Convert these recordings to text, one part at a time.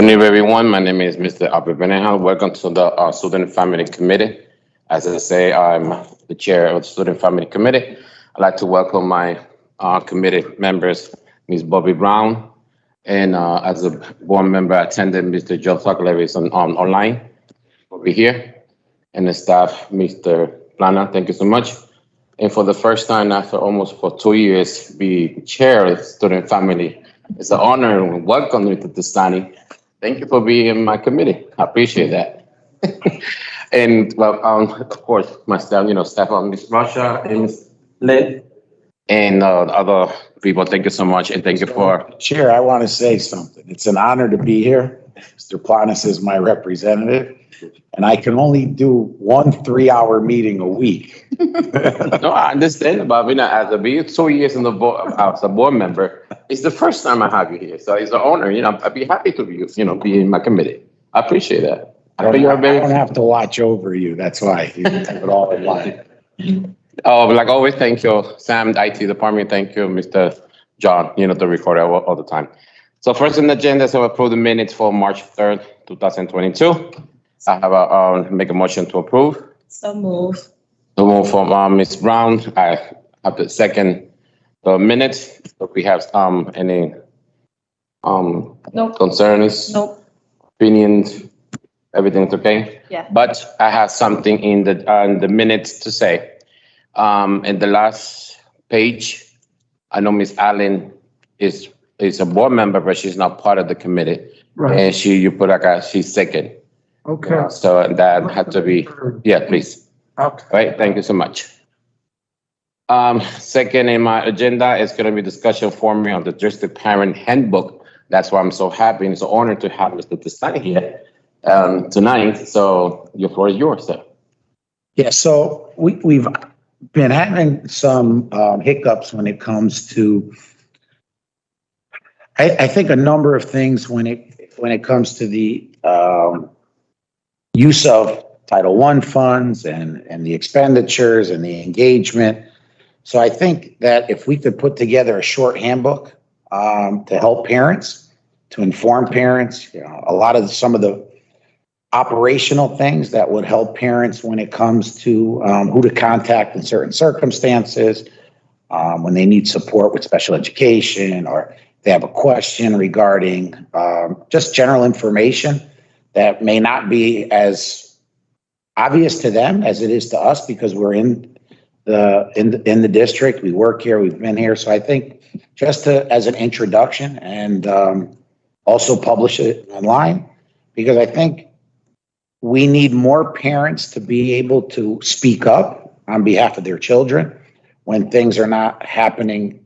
afternoon, everyone. My name is Mr. Albert Benehan. Welcome to the Student Family Committee. As I say, I'm the chair of the Student Family Committee. I'd like to welcome my committee members, Ms. Bobby Brown, and as a board member, I attended Mr. Joe Tuckler is online over here, and the staff, Mr. Plana, thank you so much. And for the first time after almost for 2 years, be chair of the Student Family. It's an honor and welcome, Mr. Testani. Thank you for being in my committee. I appreciate that. And well, of course, my staff, staff of Ms. Russia and Ms. Lynn and other people. Thank you so much, and thank you for. Chair, I want to say something. It's an honor to be here. Mr. Planas is my representative, and I can only do 1 3-hour meeting a week. No, I understand, but as a being 2 years in the board, as a board member, it's the first time I have you here, so it's an honor. I'd be happy to be in my committee. I appreciate that. I don't have to watch over you. That's why you have it all in line. Oh, like always, thank you, Sam, the IT department. Thank you, Mr. John, the recorder all the time. So first on the agenda, so approve the minutes for March 3rd, 2022. I have make a motion to approve. So move. So move from Ms. Brown. I have the second minutes. If we have any Nope. concerns, Nope. opinions, everything's okay? Yeah. But I have something in the minutes to say. In the last page, I know Ms. Allen is a board member, but she's not part of the committee. Right. And you put she's second. Okay. So that had to be, yeah, please. Okay. All right, thank you so much. Second in my agenda is going to be discussion forming on the district parent handbook. That's why I'm so happy and it's an honor to have Mr. Testani here tonight. So your floor is yours, sir. Yeah, so we've been having some hiccups when it comes to, I think, a number of things when it comes to the use of Title I funds and the expenditures and the engagement. So I think that if we could put together a short handbook to help parents, to inform parents, some of the operational things that would help parents when it comes to who to contact in certain circumstances, when they need support with special education, or they have a question regarding just general information that may not be as obvious to them as it is to us because we're in the district. We work here, we've been here. So I think just as an introduction and also publish it online, because I think we need more parents to be able to speak up on behalf of their children when things are not happening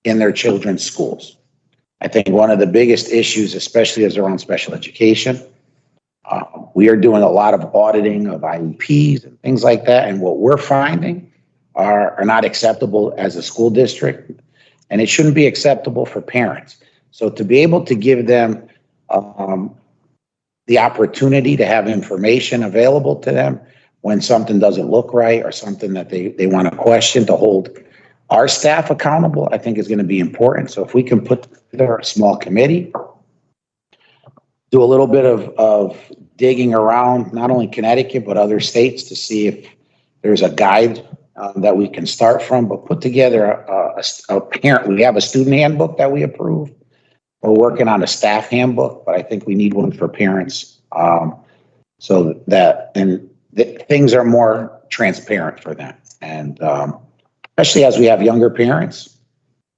in their children's schools. I think one of the biggest issues, especially as around special education, we are doing a lot of auditing of IEPs and things like that. And what we're finding are not acceptable as a school district, and it shouldn't be acceptable for parents. So to be able to give them the opportunity to have information available to them when something doesn't look right or something that they want to question, to hold our staff accountable, I think is going to be important. So if we can put together a small committee, do a little bit of digging around, not only Connecticut, but other states to see if there's a guide that we can start from, but put together a parent. We have a student handbook that we approve. We're working on a staff handbook, but I think we need one for parents so that things are more transparent for them. And especially as we have younger parents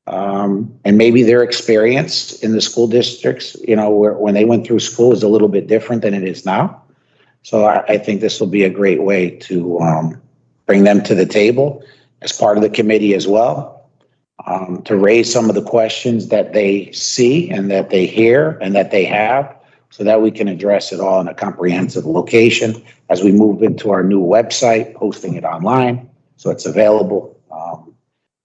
and maybe their experience in the school districts, when they went through school is a little bit different than it is now. So I think this will be a great way to bring them to the table as part of the committee as well. To raise some of the questions that they see and that they hear and that they have, so that we can address it all in a comprehensive location as we move into our new website, posting it online so it's available,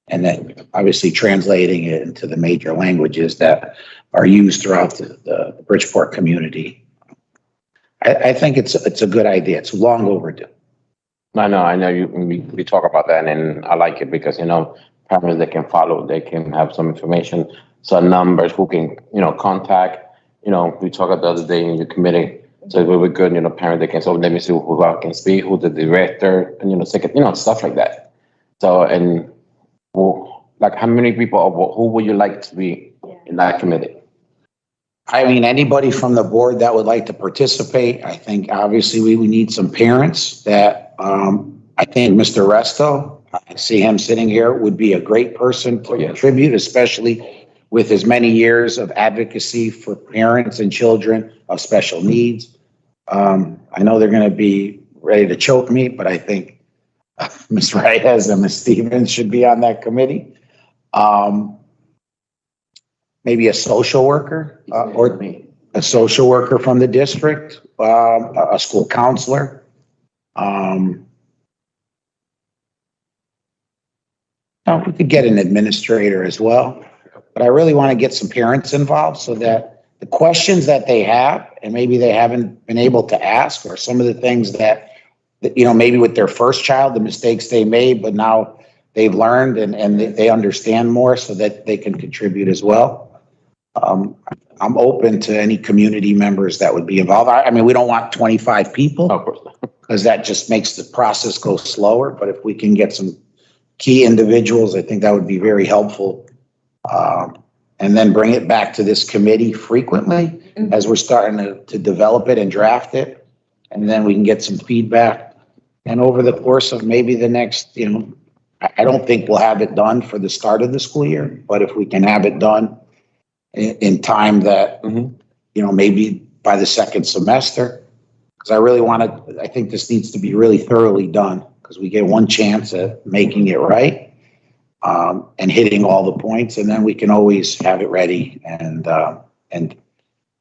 and then obviously translating it into the major languages that are used throughout the Bridgeport community. I think it's a good idea. It's long overdue. I know we talk about that, and I like it because parents, they can follow, they can have some information, some numbers who can contact, we talked the other day in your committee. So we were good, parent, they can, so let me see who I can speak, who the director, and, second, stuff like that. So, and like how many people, or who would you like to be in that committee? I mean, anybody from the board that would like to participate. I think obviously we need some parents that, I think Mr. Resto, I see him sitting here, would be a great person to contribute, especially with his many years of advocacy for parents and children of special needs. I know they're going to be ready to choke me, but I think Ms. Reyes and Ms. Stevens should be on that committee. Maybe a social worker or a social worker from the district, a school counselor. We could get an administrator as well, but I really want to get some parents involved so that the questions that they have and maybe they haven't been able to ask, or some of the things that maybe with their first child, the mistakes they made, but now they've learned and they understand more so that they can contribute as well. I'm open to any community members that would be involved. I mean, we don't want 25 people because that just makes the process go slower. But if we can get some key individuals, I think that would be very helpful. And then bring it back to this committee frequently as we're starting to develop it and draft it. And then we can get some feedback. And over the course of maybe the next, I don't think we'll have it done for the start of the school year, but if we can have it done in time that, maybe by the second semester, because I think this needs to be really thoroughly done because we get one chance at making it right and hitting all the points, and then we can always have it ready and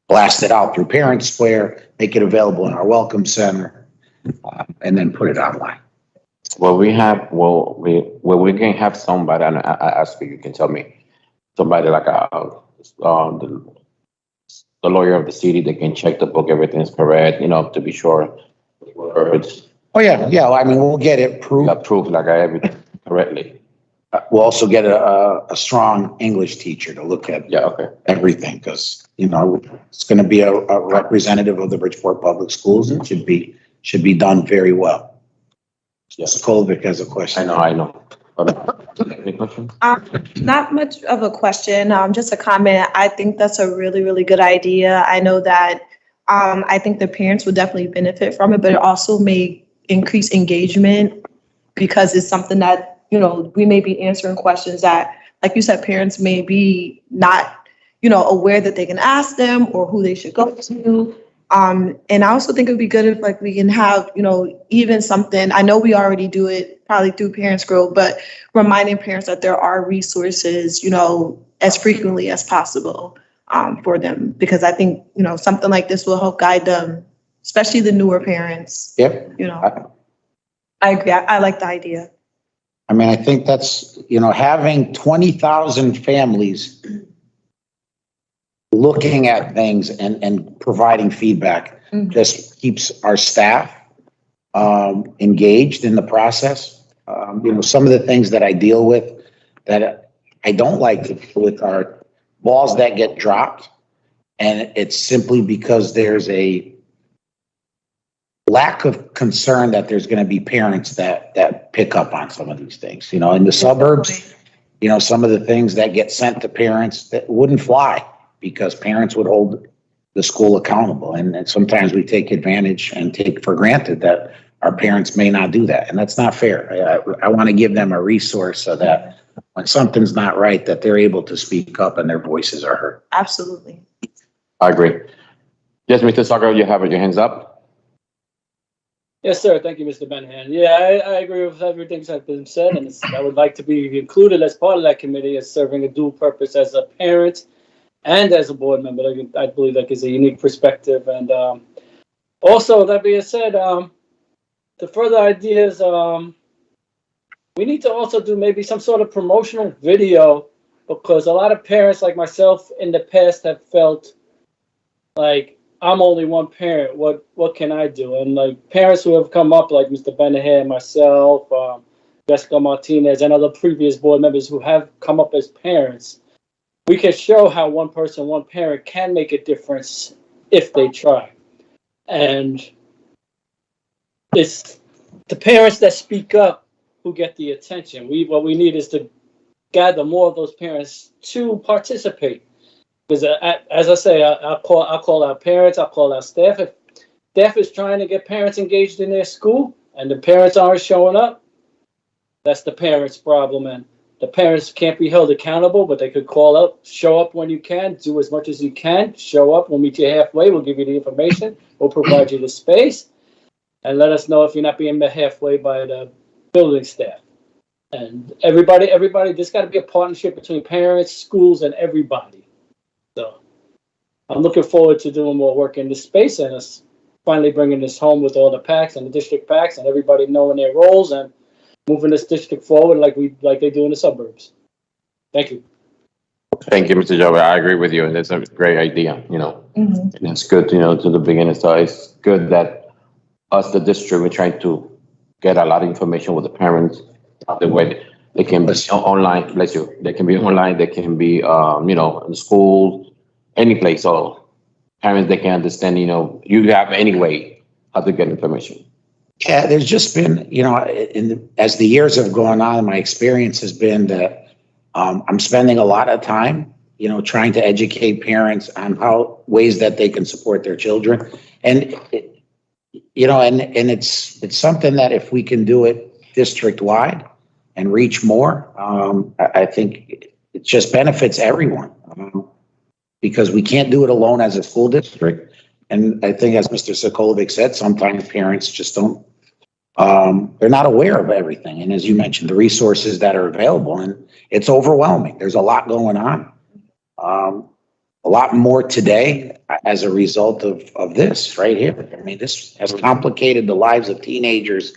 blast it out through Parent Square, make it available in our Welcome Center, and then put it online. Well, we can have somebody, and I ask you can tell me, somebody like the lawyer of the city that can check the book, everything's correct, to be sure. Words. Oh, yeah. I mean, we'll get it Proof like everything correctly. We'll also get a strong English teacher to look at everything because, it's going to be a representative of the Bridgeport Public Schools. It should be done very well. Yes, Kolvik has a question. I know. Any questions? Not much of a question, just a comment. I think that's a really, really good idea. I know that I think the parents would definitely benefit from it, but it also may increase engagement because it's something that, we may be answering questions that, like you said, parents may be not, aware that they can ask them or who they should go to. And I also think it would be good if we can have, even something, I know we already do it probably through Parents Grow, but reminding parents that there are resources, as frequently as possible for them, because I think, something like this will help guide them, especially the newer parents. Yep. I agree. I like the idea. I mean, I think that's, having 20,000 families looking at things and providing feedback just keeps our staff engaged in the process. Some of the things that I deal with that I don't like to deal with are balls that get dropped, and it's simply because there's a lack of concern that there's going to be parents that pick up on some of these things. In the suburbs, some of the things that get sent to parents that wouldn't fly, because parents would hold the school accountable. And sometimes we take advantage and take for granted that our parents may not do that. And that's not fair. I want to give them a resource so that when something's not right, that they're able to speak up and their voices are heard. Absolutely. I agree. Yes, Mr. Sagar, you have your hands up. Yes, sir. Thank you, Mr. Benhan. Yeah, I agree with everything that's been said, and I would like to be included as part of that committee as serving a dual purpose as a parent and as a board member. I believe that is a unique perspective. And also, that being said, the further ideas, we need to also do maybe some sort of promotional video, because a lot of parents like myself in the past have felt like, I'm only one parent. What can I do? And parents who have come up, like Mr. Benaher, myself, Jessica Martinez, and other previous board members who have come up as parents, we can show how one person, one parent can make a difference if they try. And it's the parents that speak up who get the attention. What we need is to gather more of those parents to participate. Because as I say, I'll call our parents, I'll call our staff. If staff is trying to get parents engaged in their school and the parents aren't showing up, that's the parents' problem. And the parents can't be held accountable, but they could call up, show up when you can, do as much as you can, show up, we'll meet you halfway, we'll give you the information, we'll provide you the space, and let us know if you're not being met halfway by the building staff. And everybody, there's got to be a partnership between parents, schools, and everybody. So I'm looking forward to doing more work in this space and us finally bringing this home with all the PACs and the district PACs and everybody knowing their roles and moving this district forward like they do in the suburbs. Thank you. Thank you, Mr. Jover. I agree with you, and that's a great idea, and it's good, to the beginning. So it's good that us, the district, we're trying to get a lot of information with the parents, the way they can be online, bless you, they can be online, they can be, in school, any place, so parents, they can understand, you have any way how to get information. Yeah, there's just been, as the years have gone on, my experience has been that I'm spending a lot of time, trying to educate parents on ways that they can support their children. And, it's something that if we can do it district-wide and reach more, I think it just benefits everyone. Because we can't do it alone as a school district. And I think, as Mr. Sokolovic said, sometimes parents just don't, they're not aware of everything. And as you mentioned, the resources that are available, and it's overwhelming. There's a lot going on. A lot more today as a result of this right here. I mean, this has complicated the lives of teenagers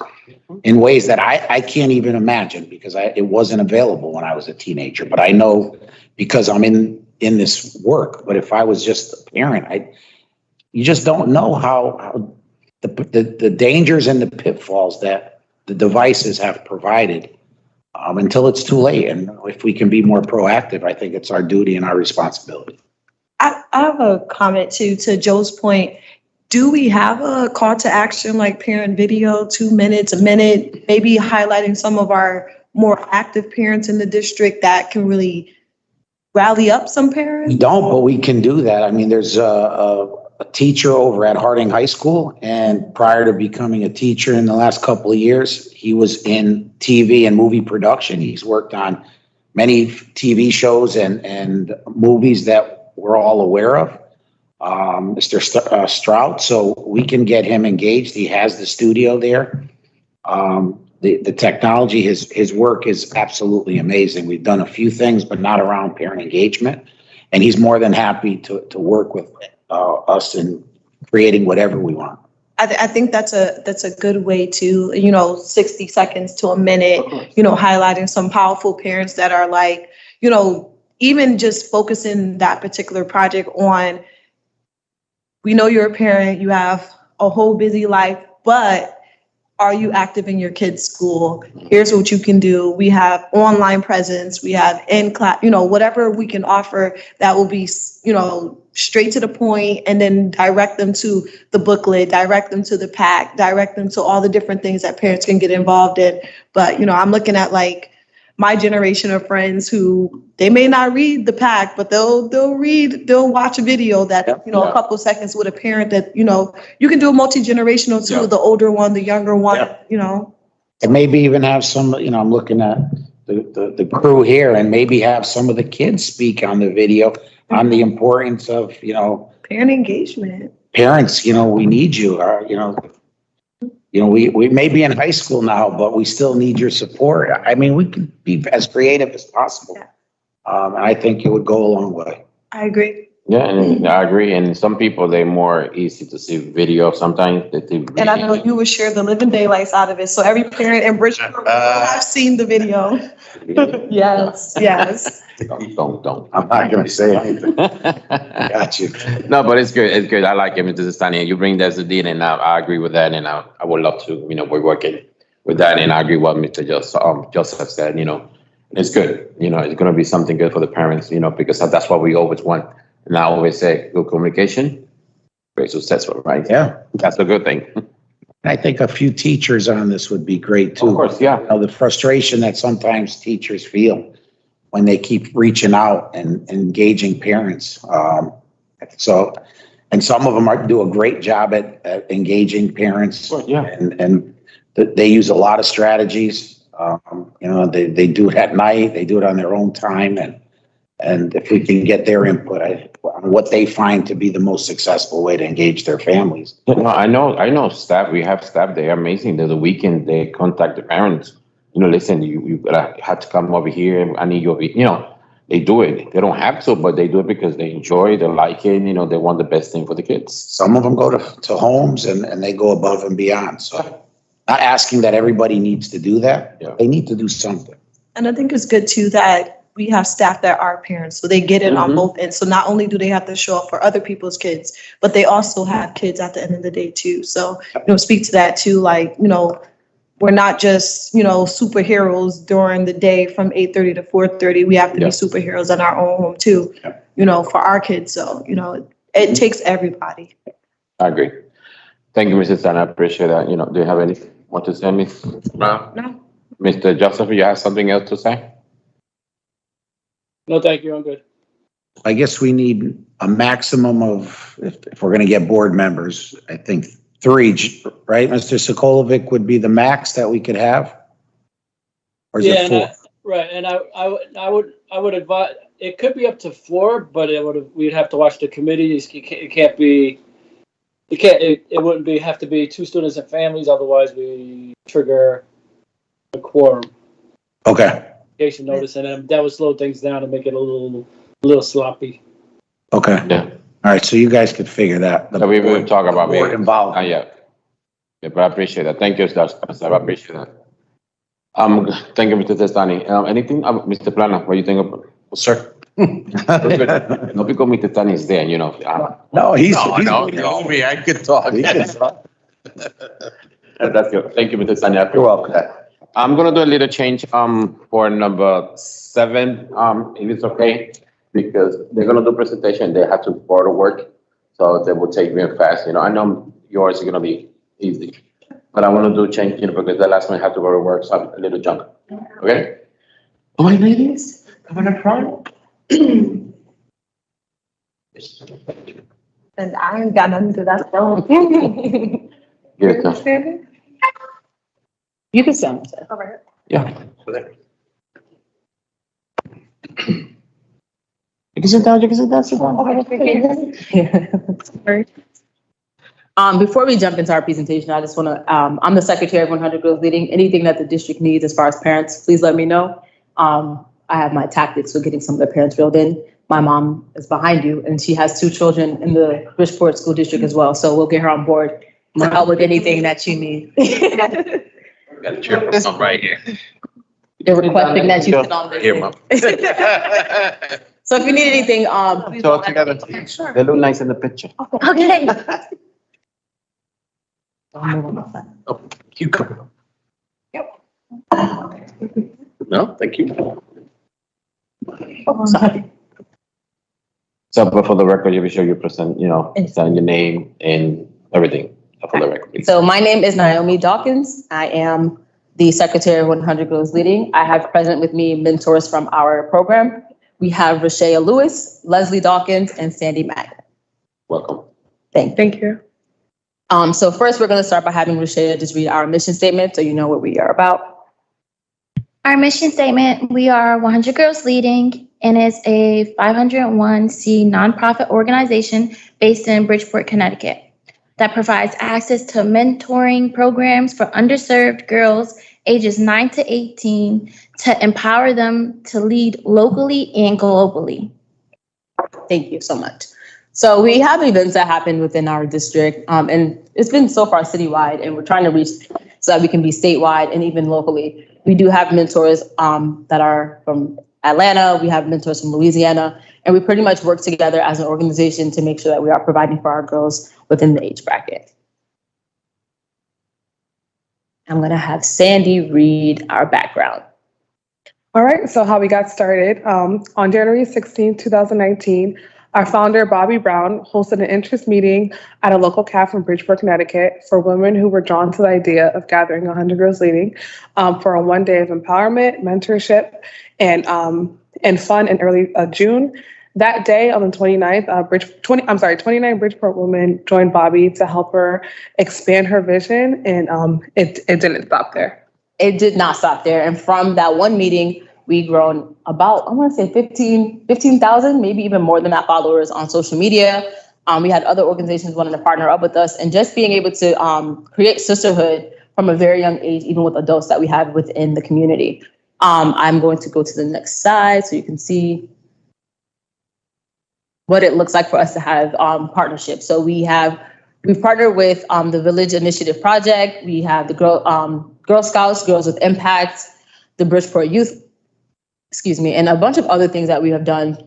in ways that I can't even imagine, because it wasn't available when I was a teenager. But I know because I'm in this work. But if I was just a parent, you just don't know how the dangers and the pitfalls that the devices have provided until it's too late. And if we can be more proactive, I think it's our duty and our responsibility. I have a comment to Joe's point. Do we have a call to action like parent video, 2 minutes, a minute, maybe highlighting some of our more active parents in the district that can really rally up some parents? We don't, but we can do that. I mean, there's a teacher over at Harding High School, and prior to becoming a teacher in the last couple of years, he was in TV and movie production. He's worked on many TV shows and movies that we're all aware of, Mr. Strout. So we can get him engaged. He has the studio there. The technology, his work is absolutely amazing. We've done a few things, but not around parent engagement. And he's more than happy to work with us in creating whatever we want. I think that's a good way to, 60 seconds to a minute, highlighting some powerful parents that are like, even just focusing that particular project on, we know you're a parent, you have a whole busy life, but are you active in your kid's school? Here's what you can do. We have online presence, we have in class, whatever we can offer that will be, straight to the point, and then direct them to the booklet, direct them to the PAC, direct them to all the different things that parents can get involved in. But, I'm looking at like my generation of friends who they may not read the PAC, but they'll watch a video that, a couple seconds with a parent that, you can do a multi-generational too, the older one, the younger one, And maybe even have some, I'm looking at the crew here, and maybe have some of the kids speak on the video on the importance of, parent engagement. Parents, we need you, we may be in high school now, but we still need your support. I mean, we can be as creative as possible. Yeah. I think it would go a long way. I agree. Yeah, and I agree. And some people, they're more easy to see video sometimes. And I know you would share the living daylights out of it. So every parent in Bridgeport will have seen the video. Yes. Don't. I'm not going to say anything. Got you. No, but it's good. It's good. I like it, Mr. Zastani. You bring that to the deal, and I agree with that. And I would love to, we're working with that. And I agree with what Mr. Joseph said, It's good, it's gonna be something good for the parents, because that's what we always want. And I always say, good communication, very successful, right? Yeah. That's a good thing. I think a few teachers on this would be great too. Of course, yeah. The frustration that sometimes teachers feel when they keep reaching out and engaging parents. And some of them do a great job at engaging parents. Yeah. And they use a lot of strategies. They do it at night, they do it on their own time. And if we can get their input on what they find to be the most successful way to engage their families. No, I know staff, we have staff, they're amazing. There's a weekend, they contact the parents, listen, you have to come over here, I need you over here, they do it. They don't have to, but they do it because they enjoy, they like it, they want the best thing for the kids. Some of them go to homes and they go above and beyond. So not asking that everybody needs to do that. Yeah. They need to do something. And I think it's good too that we have staff that are parents, so they get it on both ends. So not only do they have to show up for other people's kids, but they also have kids at the end of the day too. So, speak to that too, like, we're not just, superheroes during the day from 8:30 to 4:30. We have to be superheroes in our own home too, for our kids. So, it takes everybody. I agree. Thank you, Mrs. Tan, I appreciate that. Do you have anything more to say, Ms. Brown? No. Mr. Joseph, you have something else to say? No, thank you. I'm good. I guess we need a maximum of, if we're going to get board members, I think 3, right? Mr. Sokolovic would be the max that we could have? Or is it 4? Right, and I would advise, it could be up to 4, but we'd have to watch the committee. It wouldn't have to be 2 students and families, otherwise we trigger a quorum. Okay. Notice, and then that would slow things down and make it a little sloppy. Okay. Yeah. All right, so you guys could figure that. So we will talk about board it. involved. Yeah, but I appreciate that. Thank you, Joseph. I appreciate that. Thank you, Mr. Testani. Anything, Mr. Plana, what do you think of? Sir. No, because Mr. Testani is there, No, he's me. I could talk. That's good. Thank you, Mr. Testani. I appreciate You're welcome. that. I'm gonna do a little change for number 7, if it's okay, because they're gonna do presentation. They have to borrow work, so they will take real fast. I know yours is gonna be easy, but I want to do change, because the last one had to borrow work, so I'm a little junk. Okay. Oh, my ladies, come on, front. And I ain't got nothing to that. Give it to. You can stand. Yeah. You can sit down, sit down. Before we jump into our presentation, I just want to, I'm the secretary of 100 Girls Leading. Anything that the district needs as far as parents, please let me know. I have my tactics for getting some of the parents reeled in. My mom is behind you, and she has 2 children in the Bridgeport School District as well. So we'll get her on board to help with anything that you need. Got a chair for some right here. They're requesting that you sit on this. Here, Mom. So if you need anything, please Talk don't let together. me- Sure. They look nice in the picture. Okay. Oh, you come. No, thank you. Sorry. So, but for the record, you be sure you present, sign your name and everything for the record, please. So my name is Naomi Dawkins. I am the secretary of 100 Girls Leading. I have present with me mentors from our program. We have Rashea Lewis, Leslie Dawkins, and Sandy Mack. Welcome. Thank you. So first, we're going to start by having Rashea just read our mission statement so you know what we are about. Our mission statement, we are 100 Girls Leading, and is a 501c nonprofit organization based in Bridgeport, Connecticut, that provides access to mentoring programs for underserved girls ages 9 to 18 to empower them to lead locally and globally. Thank you so much. So we have events that happen within our district, and it's been so far citywide, and we're trying to reach so that we can be statewide and even locally. We do have mentors that are from Atlanta, we have mentors from Louisiana, and we pretty much work together as an organization to make sure that we are providing for our girls within the age bracket. I'm going to have Sandy read our background. All right, so how we got started. On January 16, 2019, our founder, Bobby Brown, hosted an interest meeting at a local cafe in Bridgeport, Connecticut for women who were drawn to the idea of gathering 100 Girls Leading for a one day of empowerment, mentorship, and fun in early June. That day, on the 29th, 29 Bridgeport women joined Bobby to help her expand her vision, and it didn't stop there. It did not stop there. And from that one meeting, we grown about, I want to say 15,000, maybe even more than that followers on social media. We had other organizations wanting to partner up with us, and just being able to create sisterhood from a very young age, even with adults that we have within the community. I'm going to go to the next slide so you can see what it looks like for us to have partnerships. So we've partnered with the Village Initiative Project. We have the Girl Scouts, Girls with Impact, the Bridgeport Youth, and a bunch of other things that we have done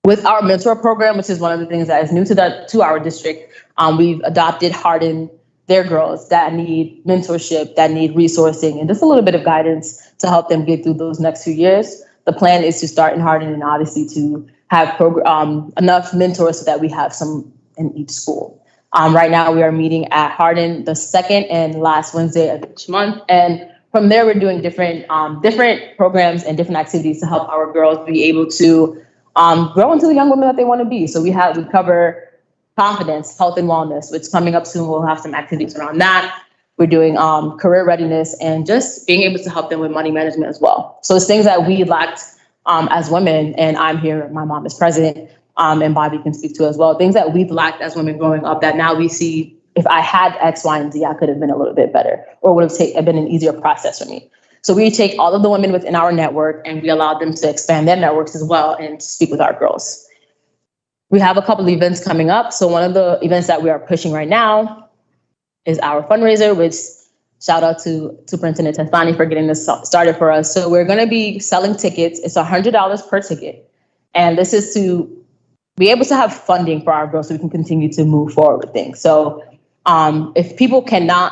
with our mentor program, which is one of the things that is new to our district. We've adopted Hardin, their girls that need mentorship, that need resourcing, and just a little bit of guidance to help them get through those next few years. The plan is to start in Hardin and obviously to have enough mentors so that we have some in each school. Right now, we are meeting at Hardin the second and last Wednesday of each month. And from there, we're doing different programs and different activities to help our girls be able to grow into the young women that they want to be. So we cover confidence, health and wellness, which coming up soon, we'll have some activities around that. We're doing career readiness and just being able to help them with money management as well. So it's things that we lacked as women, and I'm here, my mom is president, and Bobby can speak to as well. Things that we've lacked as women growing up that now we see, if I had X, Y, and Z, I could have been a little bit better, or would have been an easier process for me. So we take all of the women within our network and we allow them to expand their networks as well and speak with our girls. We have a couple of events coming up. So one of the events that we are pushing right now is our fundraiser, which shout out to Superintendent Testani for getting this started for us. So we're going to be selling tickets. It's $100 per ticket. And this is to be able to have funding for our girls so we can continue to move forward with things. So if people cannot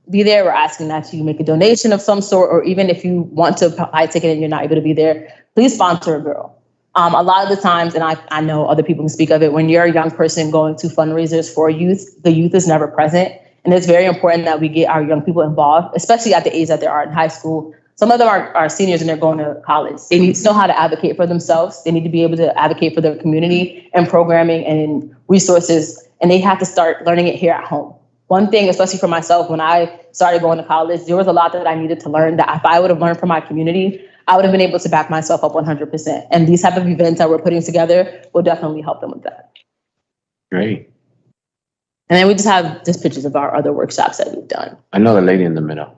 be there, we're asking that you make a donation of some sort, or even if you want to buy a ticket and you're not able to be there, please sponsor a girl. A lot of the times, and I know other people can speak of it, when you're a young person going to fundraisers for youth, the youth is never present. And it's very important that we get our young people involved, especially at the age that they are in high school. Some of them are seniors and they're going to college. They need to know how to advocate for themselves. They need to be able to advocate for their community and programming and resources. And they have to start learning it here at home. One thing, especially for myself, when I started going to college, there was a lot that I needed to learn that if I would have learned from my community, I would have been able to back myself up 100%. And these type of events that we're putting together will definitely help them with that. Great. And then we just have just pictures of our other workshops that we've done. I know the lady in the middle.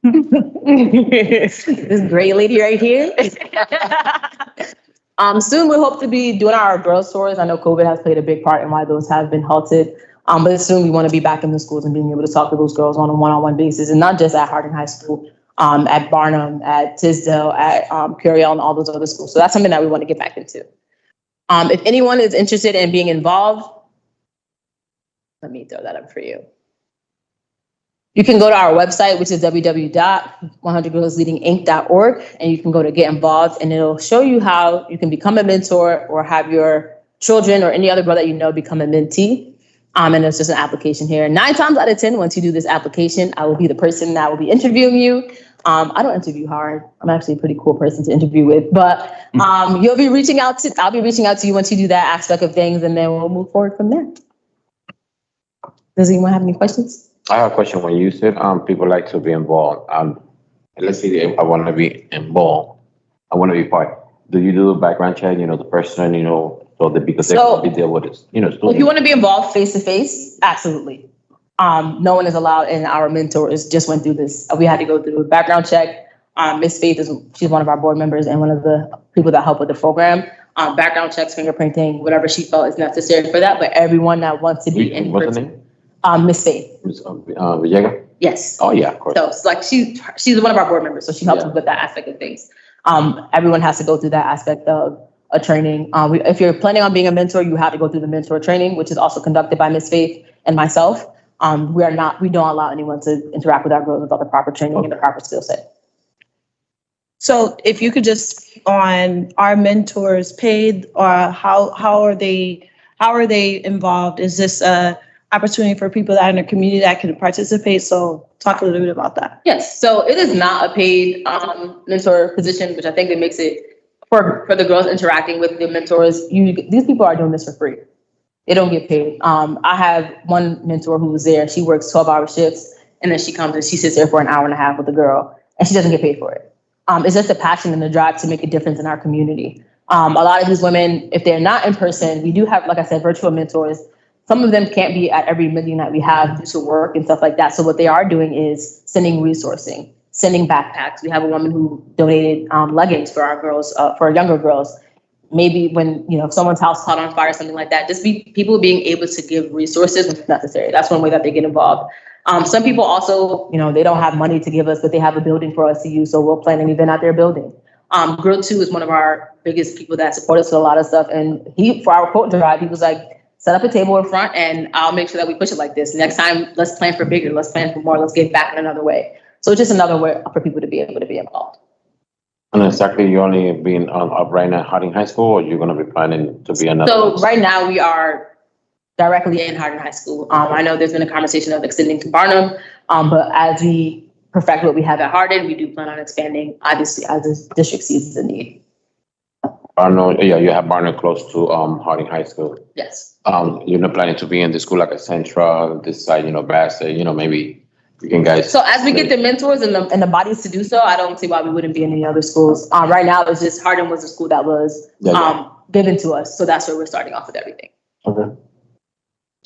This great lady right here. Soon we hope to be doing our girls' tours. I know COVID has played a big part in why those have been halted. But soon we want to be back in the schools and being able to talk to those girls on a one-on-one basis, and not just at Hardin High School, at Barnum, at Tisdale, at Curiel, and all those other schools. So that's something that we want to get back into. If anyone is interested in being involved, let me throw that up for you. You can go to our website, which is www.100girlsleadinginc.org, and you can go to get involved, and it'll show you how you can become a mentor or have your children or any other girl that you know become a mentee. And it's just an application here. 9 times out of 10, once you do this application, I will be the person that will be interviewing you. I don't interview hard. I'm actually a pretty cool person to interview with, but I'll be reaching out to you once you do that aspect of things, and then we'll move forward from there. Does anyone have any questions? I have a question. When you said people like to be involved, let's say I want to be involved. I want to be part. Do you do a background check? The person, so that because they're going to be there with us, students. If you want to be involved face to face, absolutely. No one is allowed, and our mentors just went through this. We had to go through a background check. Miss Faith she's one of our board members and one of the people that help with the program. Background checks, fingerprinting, whatever she felt is necessary for that. But everyone that wants to be in What's her person. name? Miss Faith. Miss Villegas? Yes. Oh yeah, of course. So it's like she's one of our board members, so she helps with that aspect of things. Everyone has to go through that aspect of a training. If you're planning on being a mentor, you have to go through the mentor training, which is also conducted by Miss Faith and myself. We don't allow anyone to interact with our girls without the proper training and the proper skill set. So if you could just speak on, our mentors paid, or how are they involved? Is this a opportunity for people that are in the community that can participate? So talk a little bit about that. Yes, so it is not a paid mentor position, which I think it makes it for the girls interacting with the mentors. These people are doing this for free. They don't get paid. I have one mentor who was there. She works 12-hour shifts, and then she comes and she sits there for an hour and a half with the girl, and she doesn't get paid for it. It's just a passion and a drive to make a difference in our community. A lot of these women, if they're not in person, we do have, like I said, virtual mentors. Some of them can't be at every meeting that we have due to work and stuff like that. So what they are doing is sending resourcing, sending backpacks. We have a woman who donated leggings for our girls, for our younger girls. Maybe when, if someone's house caught on fire or something like that, just people being able to give resources when necessary. That's one way that they get involved. Some people also, they don't have money to give us, but they have a building for us to use. So we'll plan an event at their building. Girl 2 is one of our biggest people that support us with a lot of stuff. And for our quote drive, he was like, set up a table in front and I'll make sure that we push it like this. Next time, let's plan for bigger, let's plan for more, let's give back in another way. So it's just another way for people to be able to be involved. And exactly, you're only being up right now at Harding High School, or you're going to be planning to be another? So right now we are directly in Harding High School. I know there's been a conversation of extending to Barnum, but as we perfect what we have at Harding, we do plan on expanding, obviously, as the district sees the need. Barnum, yeah, you have Barnum close to Harding High School. Yes. You're not planning to be in the school like a Central, this side, Bassett, maybe you can guys. So as we get the mentors and the bodies to do so, I don't see why we wouldn't be in any other schools. Right now, it's just Harding was the school that was given to us. So that's where we're starting off with everything. Okay.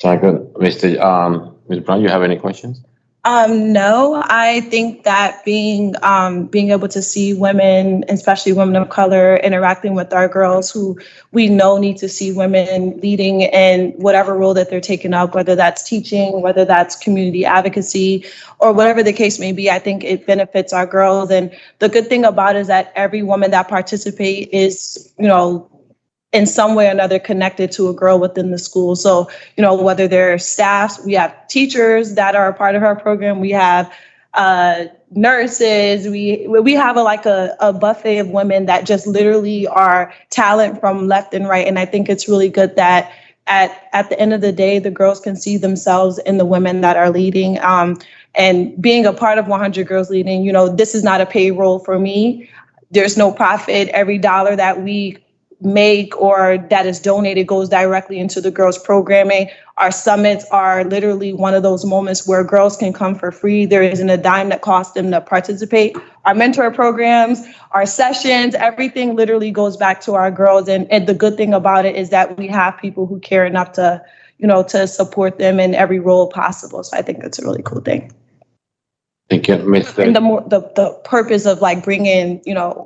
Sounds good. Ms. Brown, you have any questions? No, I think that being able to see women, especially women of color, interacting with our girls who we know need to see women leading in whatever role that they're taking up, whether that's teaching, whether that's community advocacy, or whatever the case may be, I think it benefits our girls. And the good thing about it is that every woman that participates is, in some way or another connected to a girl within the school. So, whether they're staffs, we have teachers that are a part of our program. We have nurses. We have a buffet of women that just literally are talent from left and right. And I think it's really good that at the end of the day, the girls can see themselves in the women that are leading. And being a part of 100 Girls Leading, this is not a payroll for me. There's no profit. Every dollar that we make or that is donated goes directly into the girls programming. Our summits are literally one of those moments where girls can come for free. There isn't a dime that costs them to participate. Our mentor programs, our sessions, everything literally goes back to our girls. And the good thing about it is that we have people who care enough to, to support them in every role possible. So I think that's a really cool thing. Thank you, Mr. And the purpose of bringing,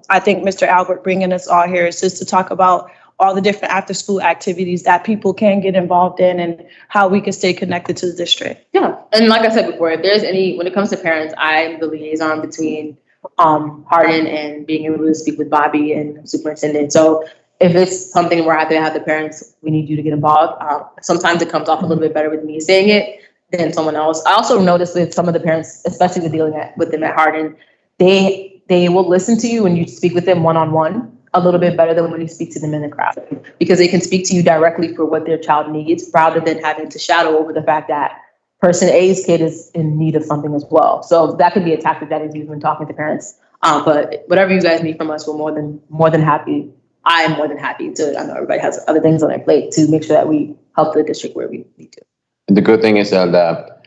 I think Mr. Albert bringing us all here is just to talk about all the different after school activities that people can get involved in and how we can stay connected to the district. Yeah. And like I said before, if there's when it comes to parents, I'm the liaison between Harding and being able to speak with Bobby and superintendent. So if it's something where I have to have the parents, we need you to get involved. Sometimes it comes off a little bit better with me saying it than someone else. I also noticed with some of the parents, especially with dealing with them at Harding, they will listen to you when you speak with them one-on-one a little bit better than when you speak to them in the crowd, because they can speak to you directly for what their child needs rather than having to shadow over the fact that person A's kid is in need of something as well. So that could be a tactic that is used when talking to parents. But whatever you guys need from us, we're more than happy. I'm more than happy to, I know everybody has other things on their plate, to make sure that we help the district where we need to. And the good thing is that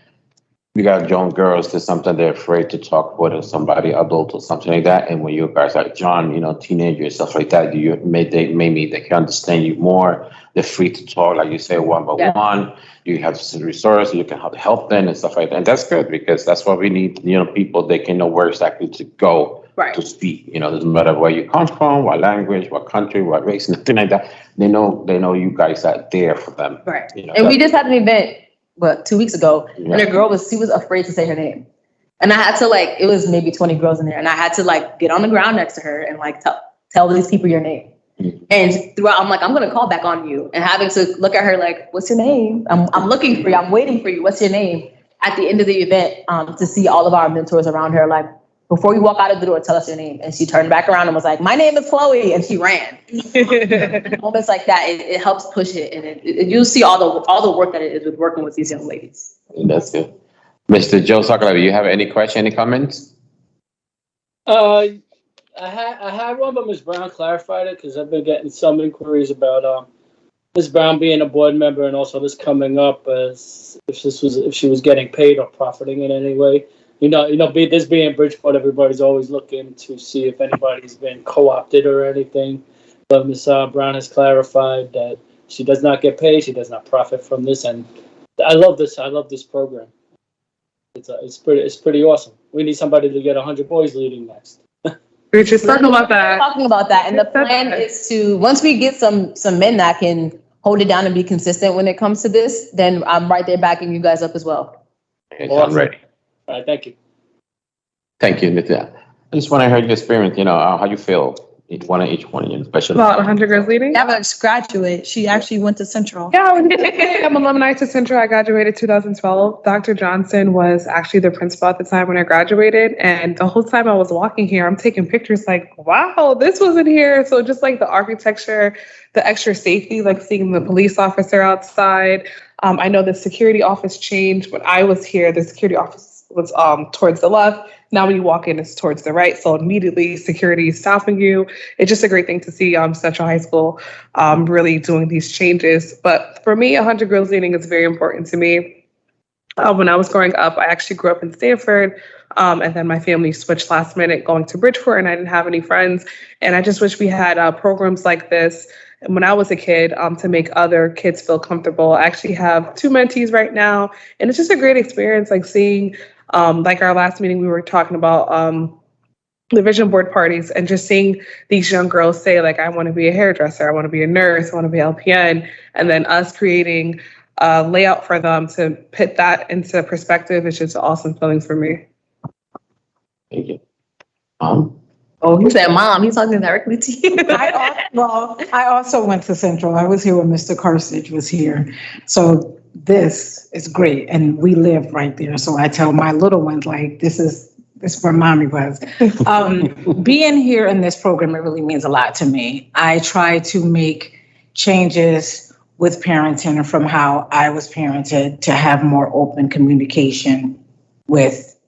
we got young girls that sometimes they're afraid to talk with somebody adult or something like that. And when you guys like John, teenagers, stuff like that, maybe they can understand you more. They're free to talk, like you say, one by one. You have some resources, you can help them and stuff like that. And that's good, because that's what we need, people, they can know where exactly to go to speak. Doesn't matter where you come from, what language, what country, what race, nothing like that. They know you guys are there for them. Right. And we just had an event 2 weeks ago, and a girl she was afraid to say her name. And I had to it was maybe 20 girls in there, and I had to get on the ground next to her and tell these people your name. Mm-hmm. And throughout, I'm I'm going to call back on you, and having to look at her what's your name? I'm looking for you. I'm waiting for you. What's your name? At the end of the event, to see all of our mentors around her, before you walk out of the door, tell us your name. And she turned back around and was like, my name is Chloe. And she ran. Moments like that, it helps push it. And you see all the work that it is with working with these young ladies. That's good. Mr. Joe Socolow, you have any question, any comments? I had one, but Ms. Brown clarified it because I've been getting some inquiries about Ms. Brown being a board member and also this coming up as if she was getting paid or profiting in any way. This being Bridgeport, everybody's always looking to see if anybody's been co-opted or anything. But Ms. Brown has clarified that she does not get paid. She does not profit from this, and I love this. I love this program. It's pretty awesome. We need somebody to get 100 boys leading next. We just talking about that. Talking about that, and the plan is to once we get some men that can hold it down and be consistent when it comes to this, then I'm right there backing you guys up as well. Okay, I'm ready. All right, thank you. Thank you, Nithya. I just want to hear your experience, how you feel, each one, especially. About 100 Girls Leading? Beverage graduate. She actually went to Central. Yeah, I'm alumni to Central. I graduated 2012. Dr. Johnson was actually the principal at the time when I graduated. And the whole time I was walking here, I'm taking pictures like, wow, this wasn't here. So just like the architecture, the extra safety, like seeing the police officer outside. I know the security office changed. When I was here, the security office was towards the left. Now when you walk in, it's towards the right. So immediately security is stopping you. It's just a great thing to see Central High School really doing these changes. But for me, 100 Girls Leading is very important to me. When I was growing up, I actually grew up in Stanford. And then my family switched last minute going to Bridgeport, and I didn't have any friends. And I just wish we had programs like this when I was a kid to make other kids feel comfortable. I actually have 2 mentees right now, and it's just a great experience, like seeing like our last meeting, we were talking about the vision board parties and just seeing these young girls say, like, I want to be a hairdresser, I want to be a nurse, I want to be LPN, and then us creating a layout for them to put that into perspective is just an awesome feeling for me. Thank you. Oh, he said, Mom, he's talking directly to you. I also went to Central. I was here when Mr. Carstage was here. So this is great. And we live right there. So I tell my little ones, like, this is where mommy was. Being here in this program, it really means a lot to me. I try to make changes with parenting from how I was parented to have more open communication with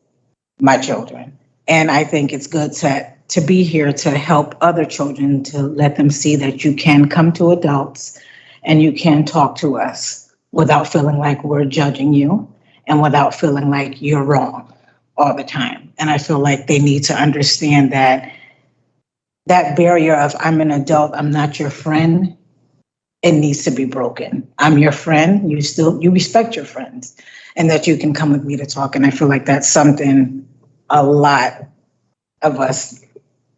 my children. And I think it's good to be here to help other children, to let them see that you can come to adults and you can talk to us without feeling like we're judging you and without feeling like you're wrong all the time. And I feel like they need to understand that barrier of I'm an adult, I'm not your friend, it needs to be broken. I'm your friend, you respect your friends, and that you can come with me to talk. And I feel like that's something a lot of us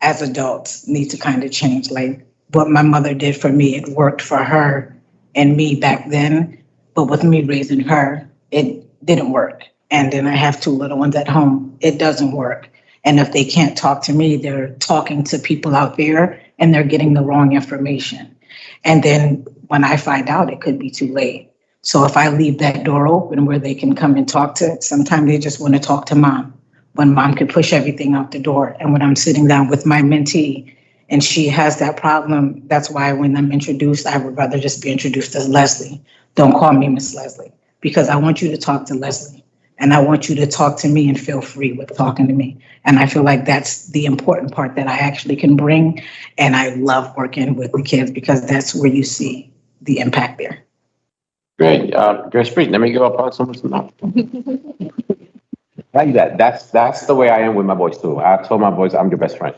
as adults need to kind of change. Like what my mother did for me, it worked for her and me back then, but with me raising her, it didn't work. And then I have 2 little ones at home, it doesn't work. And if they can't talk to me, they're talking to people out there and they're getting the wrong information. And then when I find out, it could be too late. So if I leave that door open where they can come and talk to, sometimes they just want to talk to mom, when mom could push everything out the door. And when I'm sitting down with my mentee and she has that problem, that's why when I'm introduced, I would rather just be introduced as Leslie. Don't call me Miss Leslie, because I want you to talk to Leslie and I want you to talk to me and feel free with talking to me. And I feel like that's the important part that I actually can bring. And I love working with the kids because that's where you see the impact there. Great. Grace Priest, let me go up some. Like that. That's the way I am with my boys too. I told my boys I'm your best friend.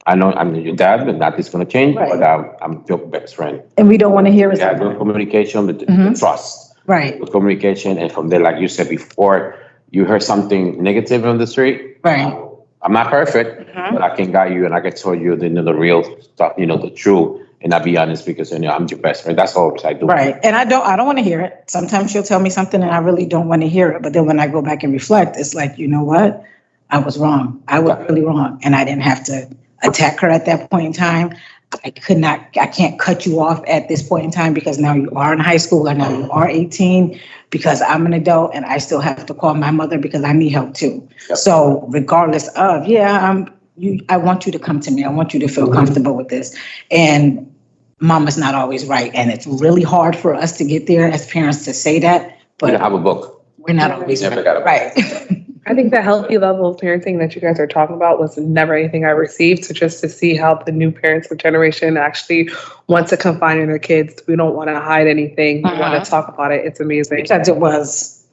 I know I'm your dad, but that is going to change. Right. But I'm your best friend. And we don't want to hear it. Yeah, good communication, the trust. Right. Good communication, and from there, like you said before, you heard something negative on the street. Right. I'm not perfect, but I can guide you and I can tell you the real stuff, the truth. And I'll be honest because I'm your best friend. That's all I do. Right. And I don't want to hear it. Sometimes she'll tell me something and I really don't want to hear it. But then when I go back and reflect, it's like, you know what? I was wrong. I was really wrong. And I didn't have to attack her at that point in time. I can't cut you off at this point in time because now you are in high school or now you are 18 because I'm an adult and I still have to call my mother because I need help too. Yep. So regardless of, I want you to come to me. I want you to feel comfortable with this. And mama's not always right. And it's really hard for us to get there as parents to say that, We but don't have a book. we're not always Never got a right. book. Right. I think the healthy level of parenting that you guys are talking about was never anything I received. So just to see how the new parents of generation actually want to confine in their kids, we don't want to hide anything. We want to talk about it. It's amazing. Because it was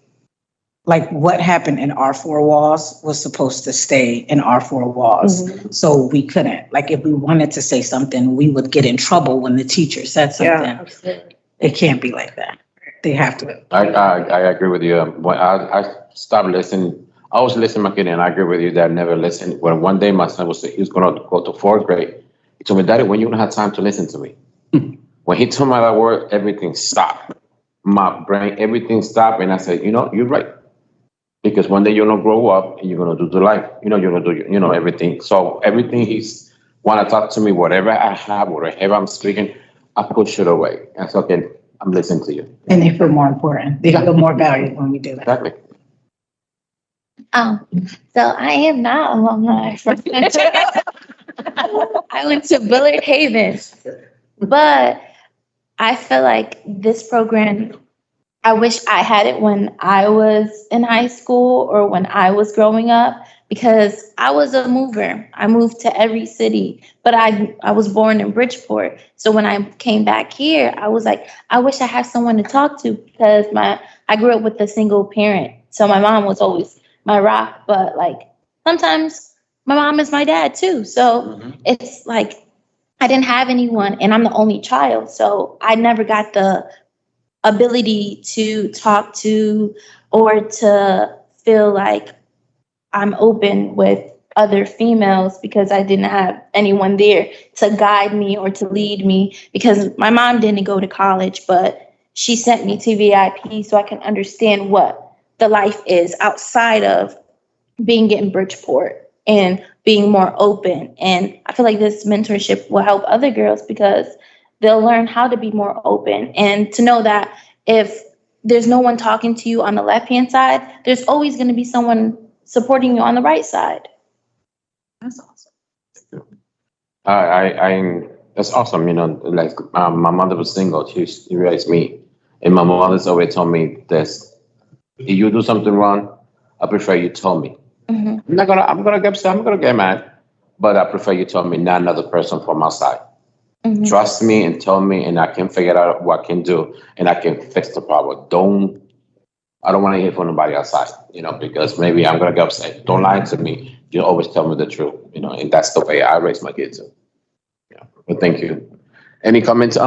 like what happened in our four walls was supposed to stay in our four walls. Mhm. So we couldn't, like if we wanted to say something, we would get in trouble when the teacher said something. Yeah, absolutely. It can't be like that. They have to. I agree with you. When I stopped listening, I was listening to my kid, and I agree with you that I never listened. When one day my son he was going to go to fourth grade, he told me, "Daddy, when you don't have time to listen to me." When he told me that word, everything stopped. My brain, everything stopped, and I said, "You're right." Because one day you're gonna grow up and you're gonna do the life. You're gonna do, everything. So everything he's wanna talk to me, whatever I have, whatever I'm speaking, I push it away. And so okay, I'm listening to you. And they feel more important. They feel more valued when we do that. Exactly. So I am not alumni from I went to Willard Haven, but I feel like this program, I wish I had it when I was in high school or when I was growing up because I was a mover. I moved to every city, but I was born in Bridgeport. So when I came back here, I was like, I wish I had someone to talk to because I grew up with a single parent. So my mom was always my rock, but like sometimes my mom is my dad too. So it's like I didn't have anyone and I'm the only child. So I never got the ability to talk to or to feel like I'm open with other females because I didn't have anyone there to guide me or to lead me because my mom didn't go to college, but she sent me to VIP so I can understand what the life is outside of being in Bridgeport and being more open. And I feel like this mentorship will help other girls because they'll learn how to be more open and to know that if there's no one talking to you on the left-hand side, there's always going to be someone supporting you on the right side. That's awesome. That's awesome. Like my mother was single. She raised me, and my mother's always told me this: if you do something wrong, I prefer you tell me. Mm-hmm. I'm gonna get upset. I'm gonna get mad, but I prefer you tell me, not another person from outside. Mm-hmm. Trust me and tell me, and I can figure out what I can do, and I can fix the problem. I don't want to hear from nobody outside, because maybe I'm gonna get upset. Don't lie to me. You always tell me the truth, and that's the way I raise my kids. Yeah. But thank you. Any comments?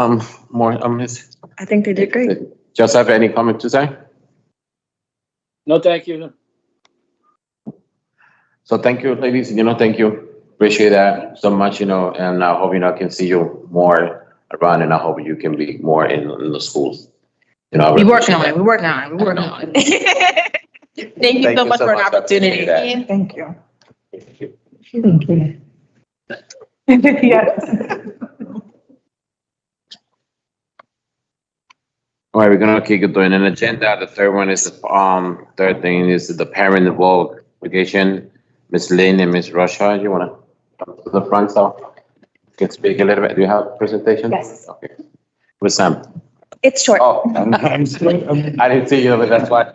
More Miss? I think they did great. Joseph, any comment to say? No, thank you. So thank you, ladies. Thank you. Appreciate that so much. And I hope I can see you more around, and I hope you can be more in the schools. We're working on it. We're working on it. Thank you so much for an opportunity. Thank you. Thank you. Thank you. Yes. All right, we're gonna keep doing an agenda. The third one is third thing is the parent involved application. Miss Lynn and Miss Russia, you wanna come to the front so you can speak a little bit? Do you have a presentation? Yes. Okay. With Sam. It's short. Oh, I didn't see you, but that's why.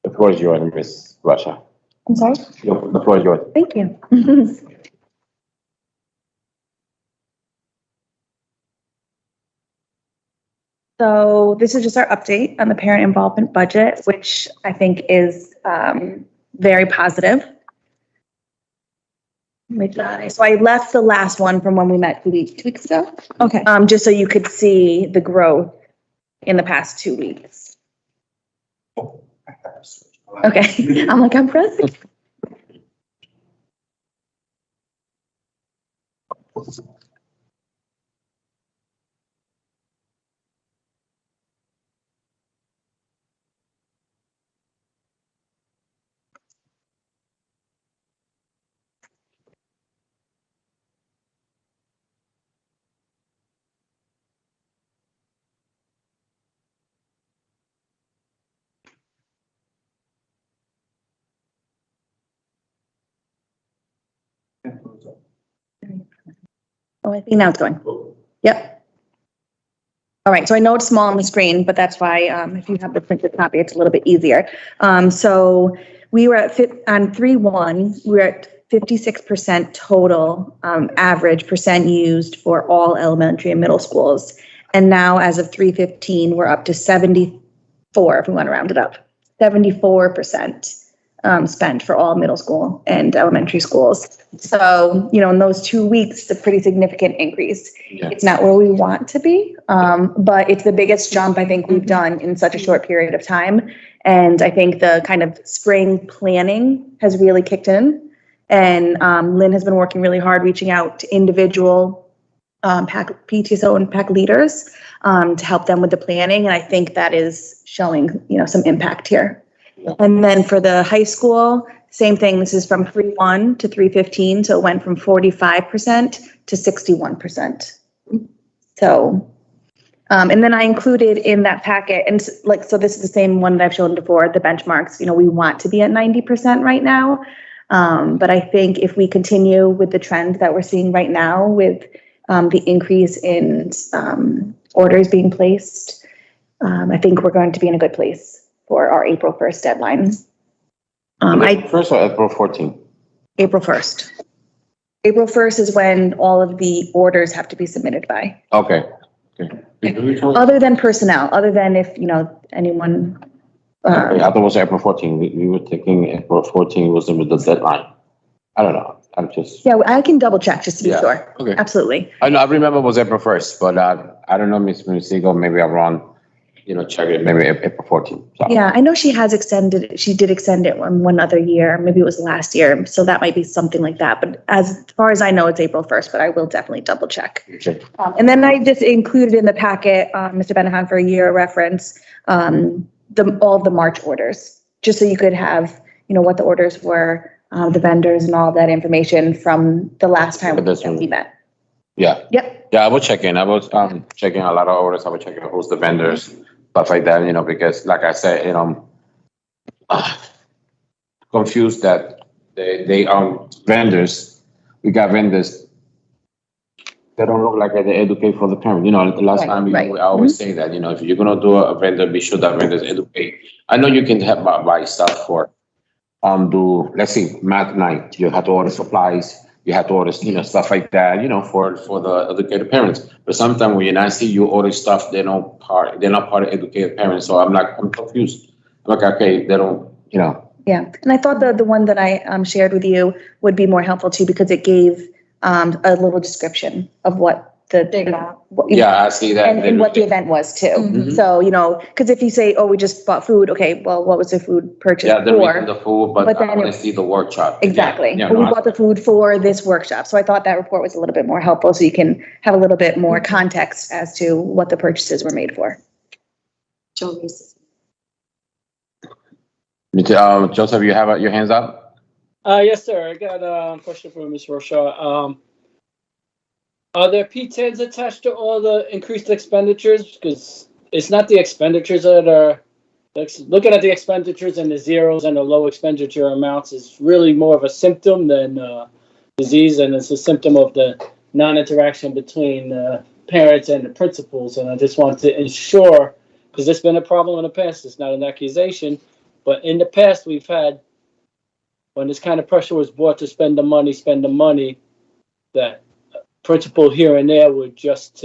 The floor is yours, Miss Russia. I'm sorry? The floor is yours. Thank you. So this is just our update on the parent involvement budget, which I think is very positive. So I left the last one from when we met 2 weeks ago. Okay. Just so you could see the growth in the past 2 weeks. Okay. I'm like, I'm present. Oh, I think now it's going. Yep. All right, so I know it's small on the screen, but that's why if you have the printed copy, it's a little bit easier. So we were on 3-1, we were at 56% total average percent used for all elementary and middle schools. And now as of 3/15, we're up to 74, if we want to round it up, 74% spent for all middle school and elementary schools. So, in those 2 weeks, it's a pretty significant increase. Yeah. It's not where we want to be, but it's the biggest jump I think we've done in such a short period of time. And I think the kind of spring planning has really kicked in. And Lynn has been working really hard, reaching out to individual PTSO and PAC leaders to help them with the planning. And I think that is showing, some impact here. And then for the high school, same thing. This is from 3/1 to 3/15. So it went from 45% to 61%. So, and then I included in that packet, and so this is the same one that I've shown before, the benchmarks. We want to be at 90% right now. But I think if we continue with the trend that we're seeing right now with the increase in orders being placed, I think we're going to be in a good place for our April 1st deadline. First or April 14th? April 1st. April 1st is when all of the orders have to be submitted by. Okay. Other than personnel, other than if, anyone. I thought it was April 14th. We were thinking April 14th was the deadline. I don't know. I'm just. Yeah, I can double check just to be sure. Okay. Absolutely. I know. I remember it was April 1st, but I don't know, Ms. Siegel, maybe I'm wrong. Check it, maybe April 14th. So. Yeah, I know she did extend it one other year. Maybe it was last year. So that might be something like that. But as far as I know, it's April 1st, but I will definitely double check. Okay. And then I just included in the packet, Mr. Benahan, for a year reference, all of the March orders, just so you could have, what the orders were, the vendors and all of that information from the last time we met. Yeah. Yep. Yeah, I was checking. I was checking a lot of orders. I was checking who's the vendors, stuff like that, because like I said, confused that they vendors. We got vendors. They don't look like they educate for the parent. The last time I always say that, if you're going to do a vendor, be sure that vendors educate. I know you can have buy stuff for, let's see, math night. You have to order supplies. You have to order, stuff like that, for the educated parents. But sometimes when you're see you order stuff, they're not part of educated parents. So I'm confused. I'm like, okay, they don't, Yeah, and I thought the one that I shared with you would be more helpful too, because it gave a little description of what I see that. And what the event was too. Mm-hmm. So, because if you say, oh, we just bought food, okay, well, what was the food purchased for? Yeah, the food, but then I want to see the workshop. Exactly. Yeah, we bought the food for this workshop. So I thought that report was a little bit more helpful, so you can have a little bit more context as to what the purchases were made for. Joseph, you have your hands up? Yes, sir. I got a question for Ms. Rochard. Are there P10s attached to all the increased expenditures? Because it's not the expenditures that are, looking at the expenditures and the zeros and the low expenditure amounts is really more of a symptom than disease, and it's a symptom of the non-interaction between parents and the principals. And I just want to ensure, because it's been a problem in the past, it's not an accusation, but in the past we've had, when this kind of pressure was brought to spend the money, that principal here and there would just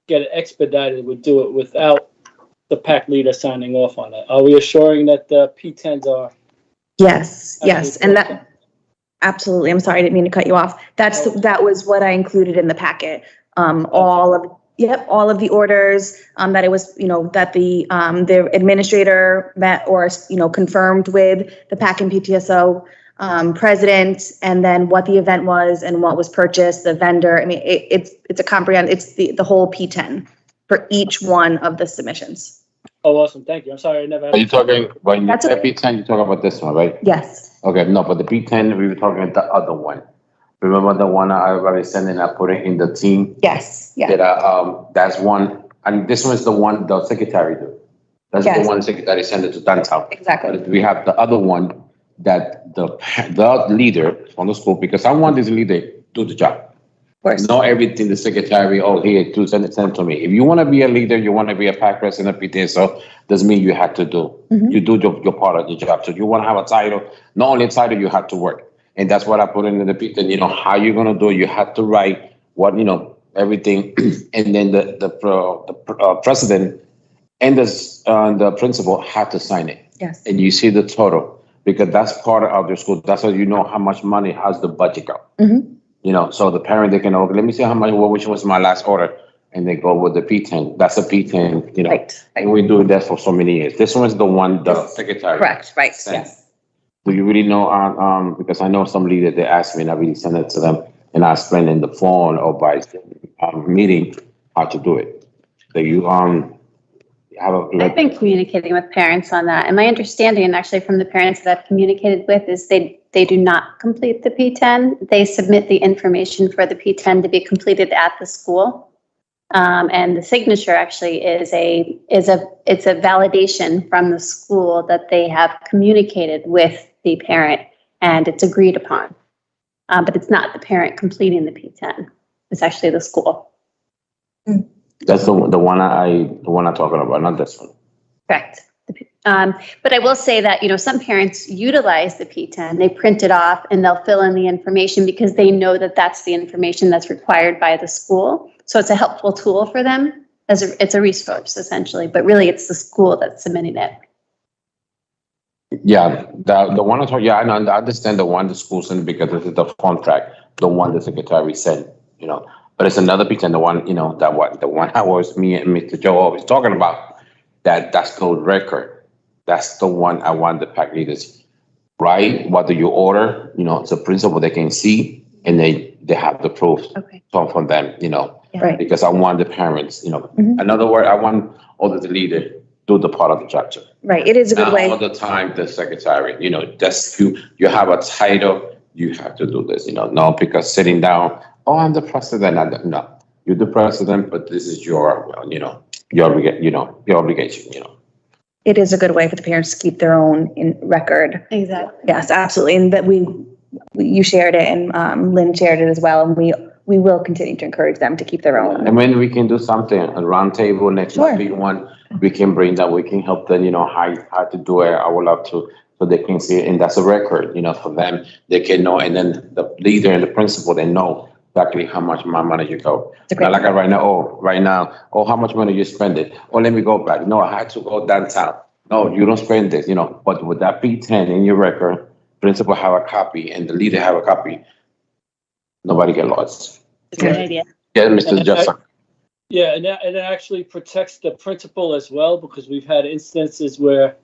get it expedited, would do it without the PAC leader signing off on it. Are we assuring that the P10s are? Yes, and that absolutely. I'm sorry, I didn't mean to cut you off. That was what I included in the packet. All of the orders that it was, that the administrator met or confirmed with the PAC and PTSO president, and then what the event was and what was purchased, the vendor. I mean, it's a comprehensive. It's the whole P10 for each one of the submissions. Oh, awesome! Thank you. I'm sorry, I never. Are you talking when you say okay. P10? You talk about this one, right? Yes. Okay, no, but the P10 we were talking about the other one. Remember the one I already sent and I put it in the team? Yes. Yeah. That's one, and this one is the one the secretary do. That's the one secretary sent it to downtown. Exactly. But we have the other one that the leader from the school, because I want this leader to do the job. Of course. Not everything the secretary, oh, here, to send it to me. If you want to be a leader, you want to be a PAC president, a PTA, so doesn't mean you have to do. You do your part of the job. So you want to have a title, not only a title, you have to work. And that's what I put in the PTA, how you're going to do it. You have to write what, everything. And then the president and the principal have to sign it. Yes. And you see the total, because that's part of the school. That's how you know how much money, how's the budget go. So the parent, they can, let me see how much, which was my last order. And they go with the P10. That's a P10, Right. And we do that for so many years. This one's the one, the secretary. Correct, right, sent. yes. Do you really know, because I know some leaders, they ask me and I really send it to them and I explain in the phone or by meeting how to do it. Do you, have a, I've been communicating with parents on that, and my understanding, and actually from the parents that I've communicated with, is they do not complete the P10. They submit the information for the P10 to be completed at the school, and the signature actually is a validation from the school that they have communicated with the parent, and it's agreed upon. But it's not the parent completing the P10. It's actually the school. That's the one I'm talking about, not this one. Correct. But I will say that, some parents utilize the P10, they print it off and they'll fill in the information because they know that that's the information that's required by the school. So it's a helpful tool for them it's a resource essentially, but really it's the school that's submitting it. Yeah, the one I told you, I understand the one the school sent because this is the contract, the one the secretary sent, But it's another P10, the one, the one I was, me and Mr. Joe always talking about, that's called record. That's the one I want the PAC leaders, right? What do you order? It's a principle they can see and they have the proof from them, Right. because I want the parents, Another word, I want all the leaders do the part of the chapter. Right, it is a good Not way. all the time the secretary, that's you have a title, you have to do this, no, because sitting down, oh, I'm the president. No, you're the president, but this is your obligation. It is a good way for the parents to keep their own record. Exactly. Yes, absolutely. And that you shared it and Lynn shared it as well. And we will continue to encourage them to keep their own. And when we can do something, a round table next Sure. big one, we can bring that. We can help them. How to do it. I would love to. So they can see it, and that's a record. For them, they can know, and then the leader and the principal, they know exactly how much my money you go. Not like right now, how much money you spend it? Oh, let me go back. No, I had to go downtown. No, you don't spend this, but with that P10 in your record, principal have a copy and the leader have a copy. Nobody get lost. It's a good idea. Yeah, Mr. Justin. Yeah, and it actually protects the principal as well, because we've had instances where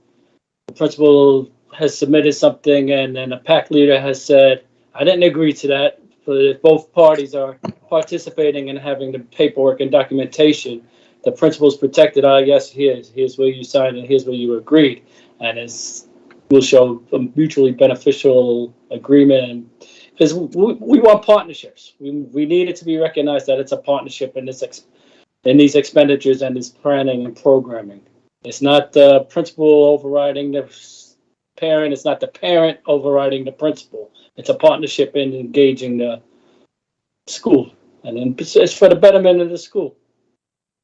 the principal has submitted something and then a PAC leader has said, I didn't agree to that. But if both parties are participating and having the paperwork and documentation, the principal's protected. Yes, here's where you signed and here's where you agreed. And will show a mutually beneficial agreement. Because we want partnerships. We need it to be recognized that it's a partnership in these expenditures and this planning and programming. It's not the principal overriding the parent. It's not the parent overriding the principal. It's a partnership in engaging the school, and then it's for the betterment of the school.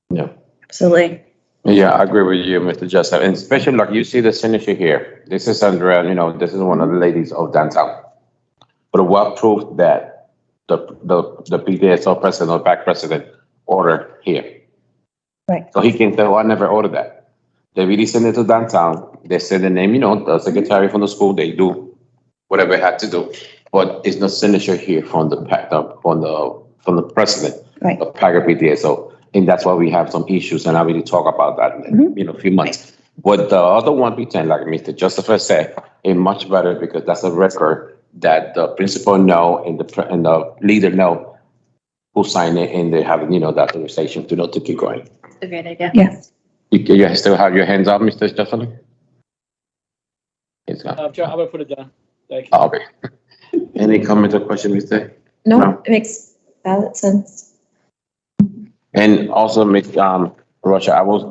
Yeah. Absolutely. Yeah, I agree with you, Mr. Jessup. And especially like you see the signature here. This is Andrea, this is one of the ladies of downtown. But what proof that the PDSO president or PAC president ordered here? Right. So he can say, I never ordered that. They really send it to downtown. They send the name, the secretary from the school, they do whatever it had to do, but it's no signature here from the president of PAC or PDSO, and that's why we have some issues. And I really talk about that in a few months. But the other one, P10, like Mr. Joseph said, is much better because that's a record that the principal know and the leader know who signed it, and they have the authorization to keep going. It's a great idea. Yes. You still have your hands up, Mr. Joseph? It's gone. I'm gonna put it down. Thank you. Okay. Any comment or question, Mr.? No, it makes valid sense. And also, Ms. Rocha, I was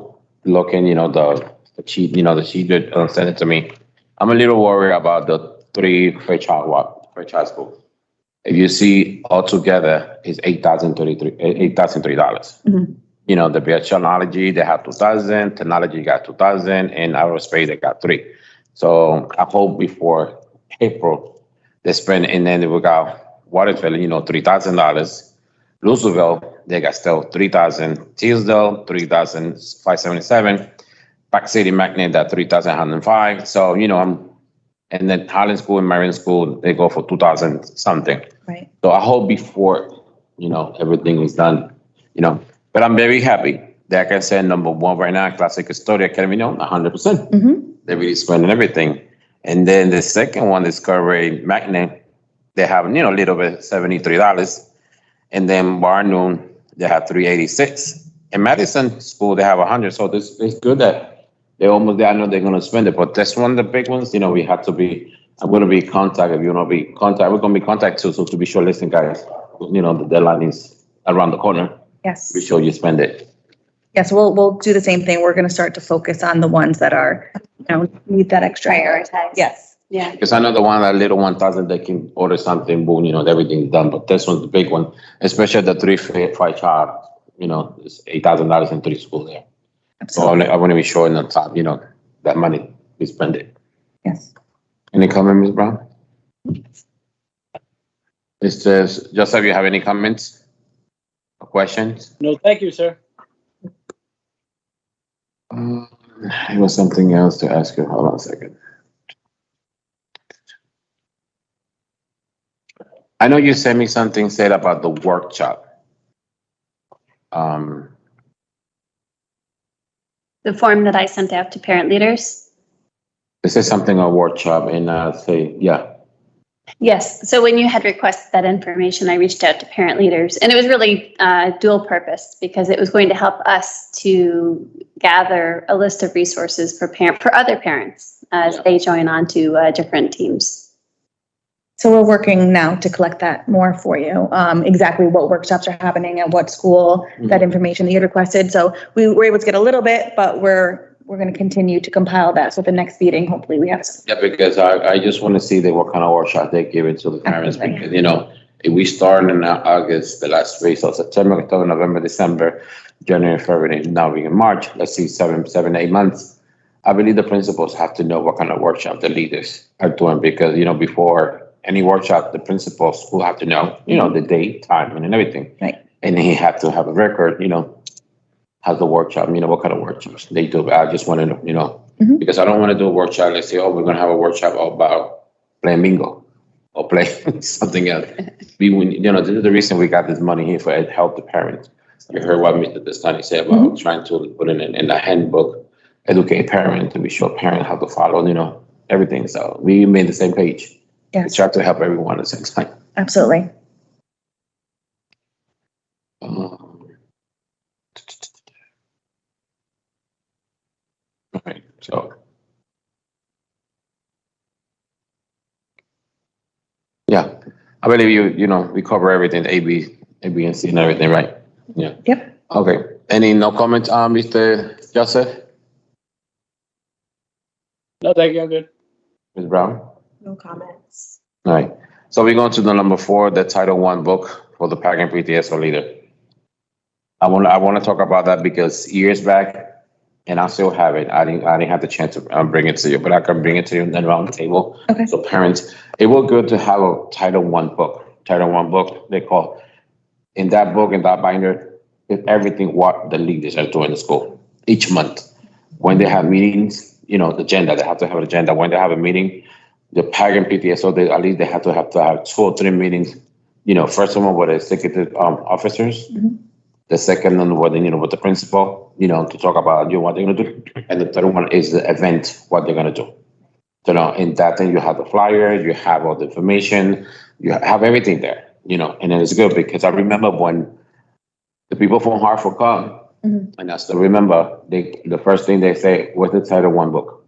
looking, the sheet, the sheet that sent it to me. I'm a little worried about three Fairchild school. If you see altogether, it's $8,003. Mhm. You know, the biotechnology, they have 2,000, technology got 2,000, and aerospace, they got 3. So I hope before April, they spend, and then we got Watersville, you know, $3,000. Louisville, they got still 3,000. Teasdale, 3,577. Park City, Magnet, that 3,105. So, you know, and then Highland School and Marion School, they go for 2,000 something. Right. So I hope before, you know, everything is done, you know, but I'm very happy. Like I said, number one right now, Classic Custodial Academy, no, 100%. Mhm. They're really spending everything. And then the second one, Discovery Magnet, they have, you know, a little bit, $73. And then Barnoon, they have 386. In Madison School, they have 100. So this is good that they're almost there. I know they're going to spend it, but that's one of the big ones. You know, we have to be, I'm going to be contact. If you want to be contact, we're going to be contact too. So to be sure, listen, guys, you know, the deadline is around the corner. Yes. Be sure you spend it. Yes, we'll do the same thing. We're going to start to focus on the ones that are, you know, need that extra. Prioritize. Yes. Yeah. Because I know the one, that little 1,000, they can order something, boom, you know, everything's done. But this one's the big one, especially the 3-5 child, you know, it's $8,000 in 3 schools there. So I want to be sure in the top, you know, that money we spend it. Yes. Any comment, Ms. Brown? It says, Joseph, you have any comments or questions? No, thank you, sir. It was something else to ask you. Hold on a second. I know you sent me something said about the workshop. The form that I sent out to parent leaders. This is something a workshop and say, yeah. Yes. So when you had requested that information, I reached out to parent leaders, and it was really dual purpose because it was going to help us to gather a list of resources for other parents as they join on to different teams. So we're working now to collect that more for you, exactly what workshops are happening at what school, that information that you had requested. So we were able to get a little bit, but we're going to continue to compile that. So the next meeting, hopefully we have some. Yeah, because I just want to see what kind of workshop they give it to the parents. Absolutely. Because, you know, if we start in August, the last week, so September, October, November, December, January, February, now we're in March, let's see, 7, 8 months. I believe the principals have to know what kind of workshop the leaders are doing because, you know, before any workshop, the principal school have to know, you know, the date, time, and everything. Right. And he had to have a record, you know, how's the workshop, you know, what kind of workshops they do. I just want to know, you know, because I don't want to do a workshop. Let's say, oh, we're going to have a workshop about playing bingo or playing something else. You know, this is the reason we got this money here for help the parents. You heard what Mr. Destani said about trying to put in the handbook, educate parents to be sure parents how to follow, you know, everything. So we made the same page. Yes. We try to help everyone at the same time. Absolutely. Right, so. Yeah, I believe you know, we cover everything, A, B, and C and everything, right? Yeah. Yep. Okay, any no comments, Mr. Joseph? No, thank you. I'm good. Ms. Brown? No comments. All right, so we're going to the number 4, the Title I book for the parent PTSO leader. I want to talk about that because years back, and I still have it. I didn't have the chance to bring it to you, but I can bring it to you and then around the table. Okay. So parents, it will good to have a Title I book. Title I book, they call. In that book, in that binder, is everything what the leaders are doing in school each month. When they have meetings, you know, the agenda, they have to have an agenda. When they have a meeting, the parent PTSO, at least they have to have 2 or 3 meetings. You know, first one with the executive officers. The second one with with the principal, you know, to talk about what they're gonna do. And the third one is the event, what they're gonna do. So now in that thing, you have the flyer, you have all the information, you have everything there, you know, and then it's good because I remember when the people from Hartford come, and I still remember the first thing they say, what's the Title I book?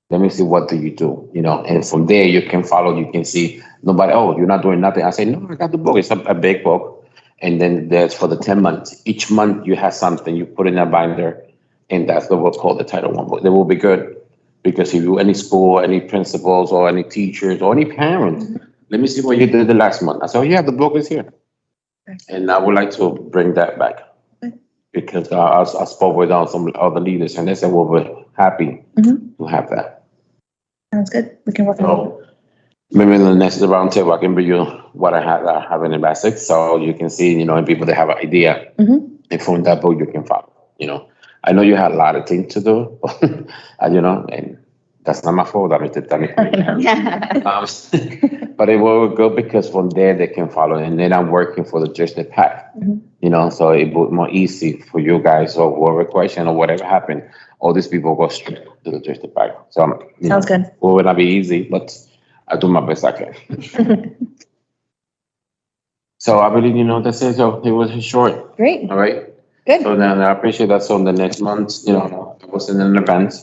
Let me see, what do you do? You know, and from there you can follow, you can see nobody, oh, you're not doing nothing. I say, no, I got the book. It's a big book. And then there's for the 10 months. Each month you have something you put in a binder, and that's what's called the Title I book. That will be good Because if you, any school, any principals or any teachers or any parents, let me see what you did the last month. I said, oh, yeah, the book is here. And I would like to bring that back. Because I spoke with some other leaders and they said, well, we're happy to have that. Sounds good. We can work on it. So maybe in the next round table, I can bring you what I have in the basics. So you can see, you know, and people that have an idea. And from that book, you can follow, you know. I know you had a lot of things to do, you know, and that's not my fault. But it will go because from there they can follow. And then I'm working for the district pack, you know, so it will be more easy for you guys or whatever question or whatever happened. All these people go straight to the district pack. So Sounds good. It will not be easy, but I do my best I can. So I believe, you know, that's it. So it was short. Great. All right. Good. So then I appreciate that. So in the next month, you know, I was in an event.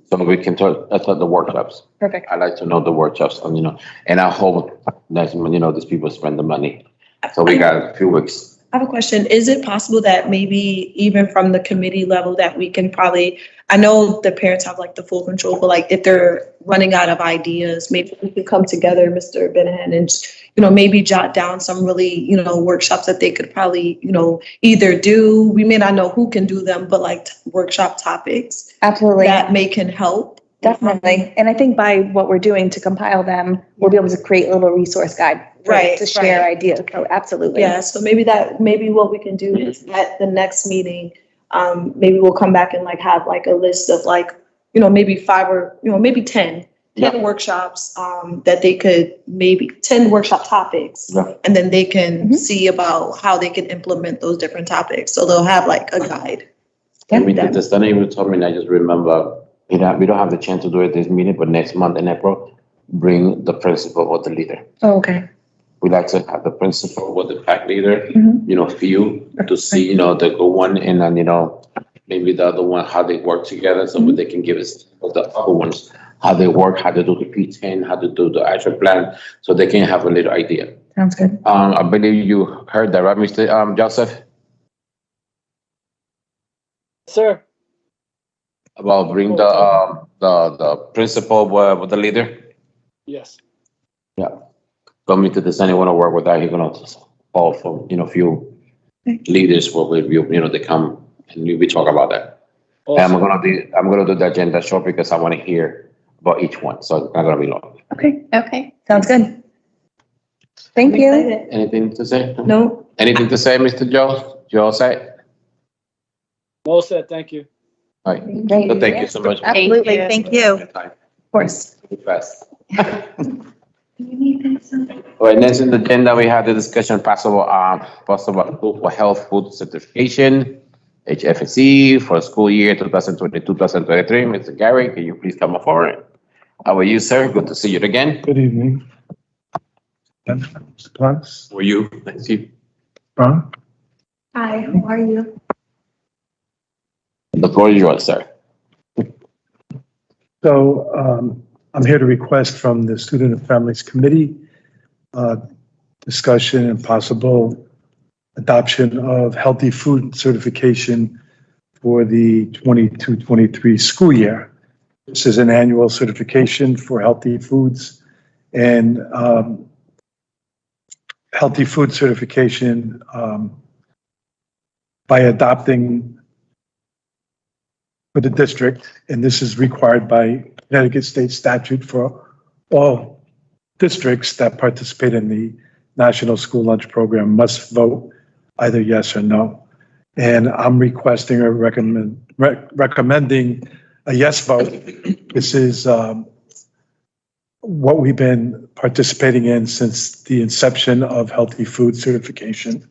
So we can talk about the workshops. Perfect. I like to know the workshops, and, you know, and I hope next month, you know, these people spend the money. So we got a few weeks. I have a question. Is it possible that maybe even from the committee level that we can probably, I know the parents have like the full control, but like if they're running out of ideas, maybe we could come together, Mr. Benahan, and, you know, maybe jot down some really, you know, workshops that they could probably, you know, either do. We may not know who can do them, but like workshop topics Absolutely. that can help. Definitely. And I think by what we're doing to compile them, we'll be able to create a little resource guide to share ideas. So absolutely. Yeah, so maybe what we can do is at the next meeting, maybe we'll come back and like have like a list of like, you know, maybe 5 or, you know, maybe 10 workshops, that they could, maybe 10 workshop topics. And then they can see about how they can implement those different topics. So they'll have like a guide. And we did this, then even told me, and I just remember, you know, we don't have the chance to do it this meeting, but next month in April, bring the principal or the leader. Oh, okay. We like to have the principal or the pack leader, you know, few to see, you know, the good one, and then, you know, maybe the other one, how they work together, so they can give us the other ones, how they work, how to do the P10, how to do the actual plan, so they can have a little idea. Sounds good. I believe you heard that, right, Mr. Joseph? Sir. About bring the principal with the leader? Yes. Yeah. Coming to this, anyone to work with that, he's gonna call for, you know, few leaders will review, you know, they come and we talk about that. And I'm gonna do the agenda short because I want to hear about each one, so it's not gonna be long. Okay. Sounds good. Thank you. Anything to say? No. Anything to say, Mr. Joe? Joe say? Well said. Thank you. All right. Great. So thank you so much. Absolutely. Thank you. Of Of course. Fast. All right, next in the agenda, we have the discussion possible approval for health food certification, HFSC, for school year 2022-2023. Mr. Gary, can you please come forward? How are you, sir? Good to see you again. Good evening. Plants, How are you? Thank you. Ron? Hi, how are you? The floor is yours, sir. So I'm here to request from the Student and Families Committee discussion and possible adoption of healthy food certification for the 22-23 school year. This is an annual certification for healthy foods, and healthy food certification by adopting for the district, and this is required by Connecticut state statute for all districts that participate in the National School Lunch Program must vote either yes or no. And I'm requesting or recommending a yes vote. This is what we've been participating in since the inception of healthy food certification.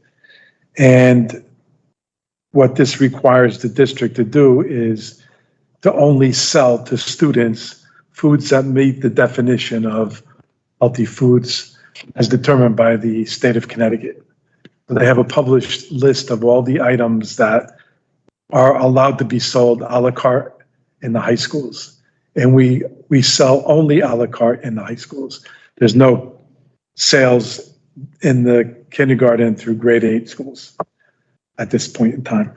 And what this requires the district to do is to only sell to students foods that meet the definition of healthy foods as determined by the state of Connecticut. So they have a published list of all the items that are allowed to be sold a la carte in the high schools. And we sell only a la carte in the high schools. There's no sales in the kindergarten through grade 8 schools at this point in time.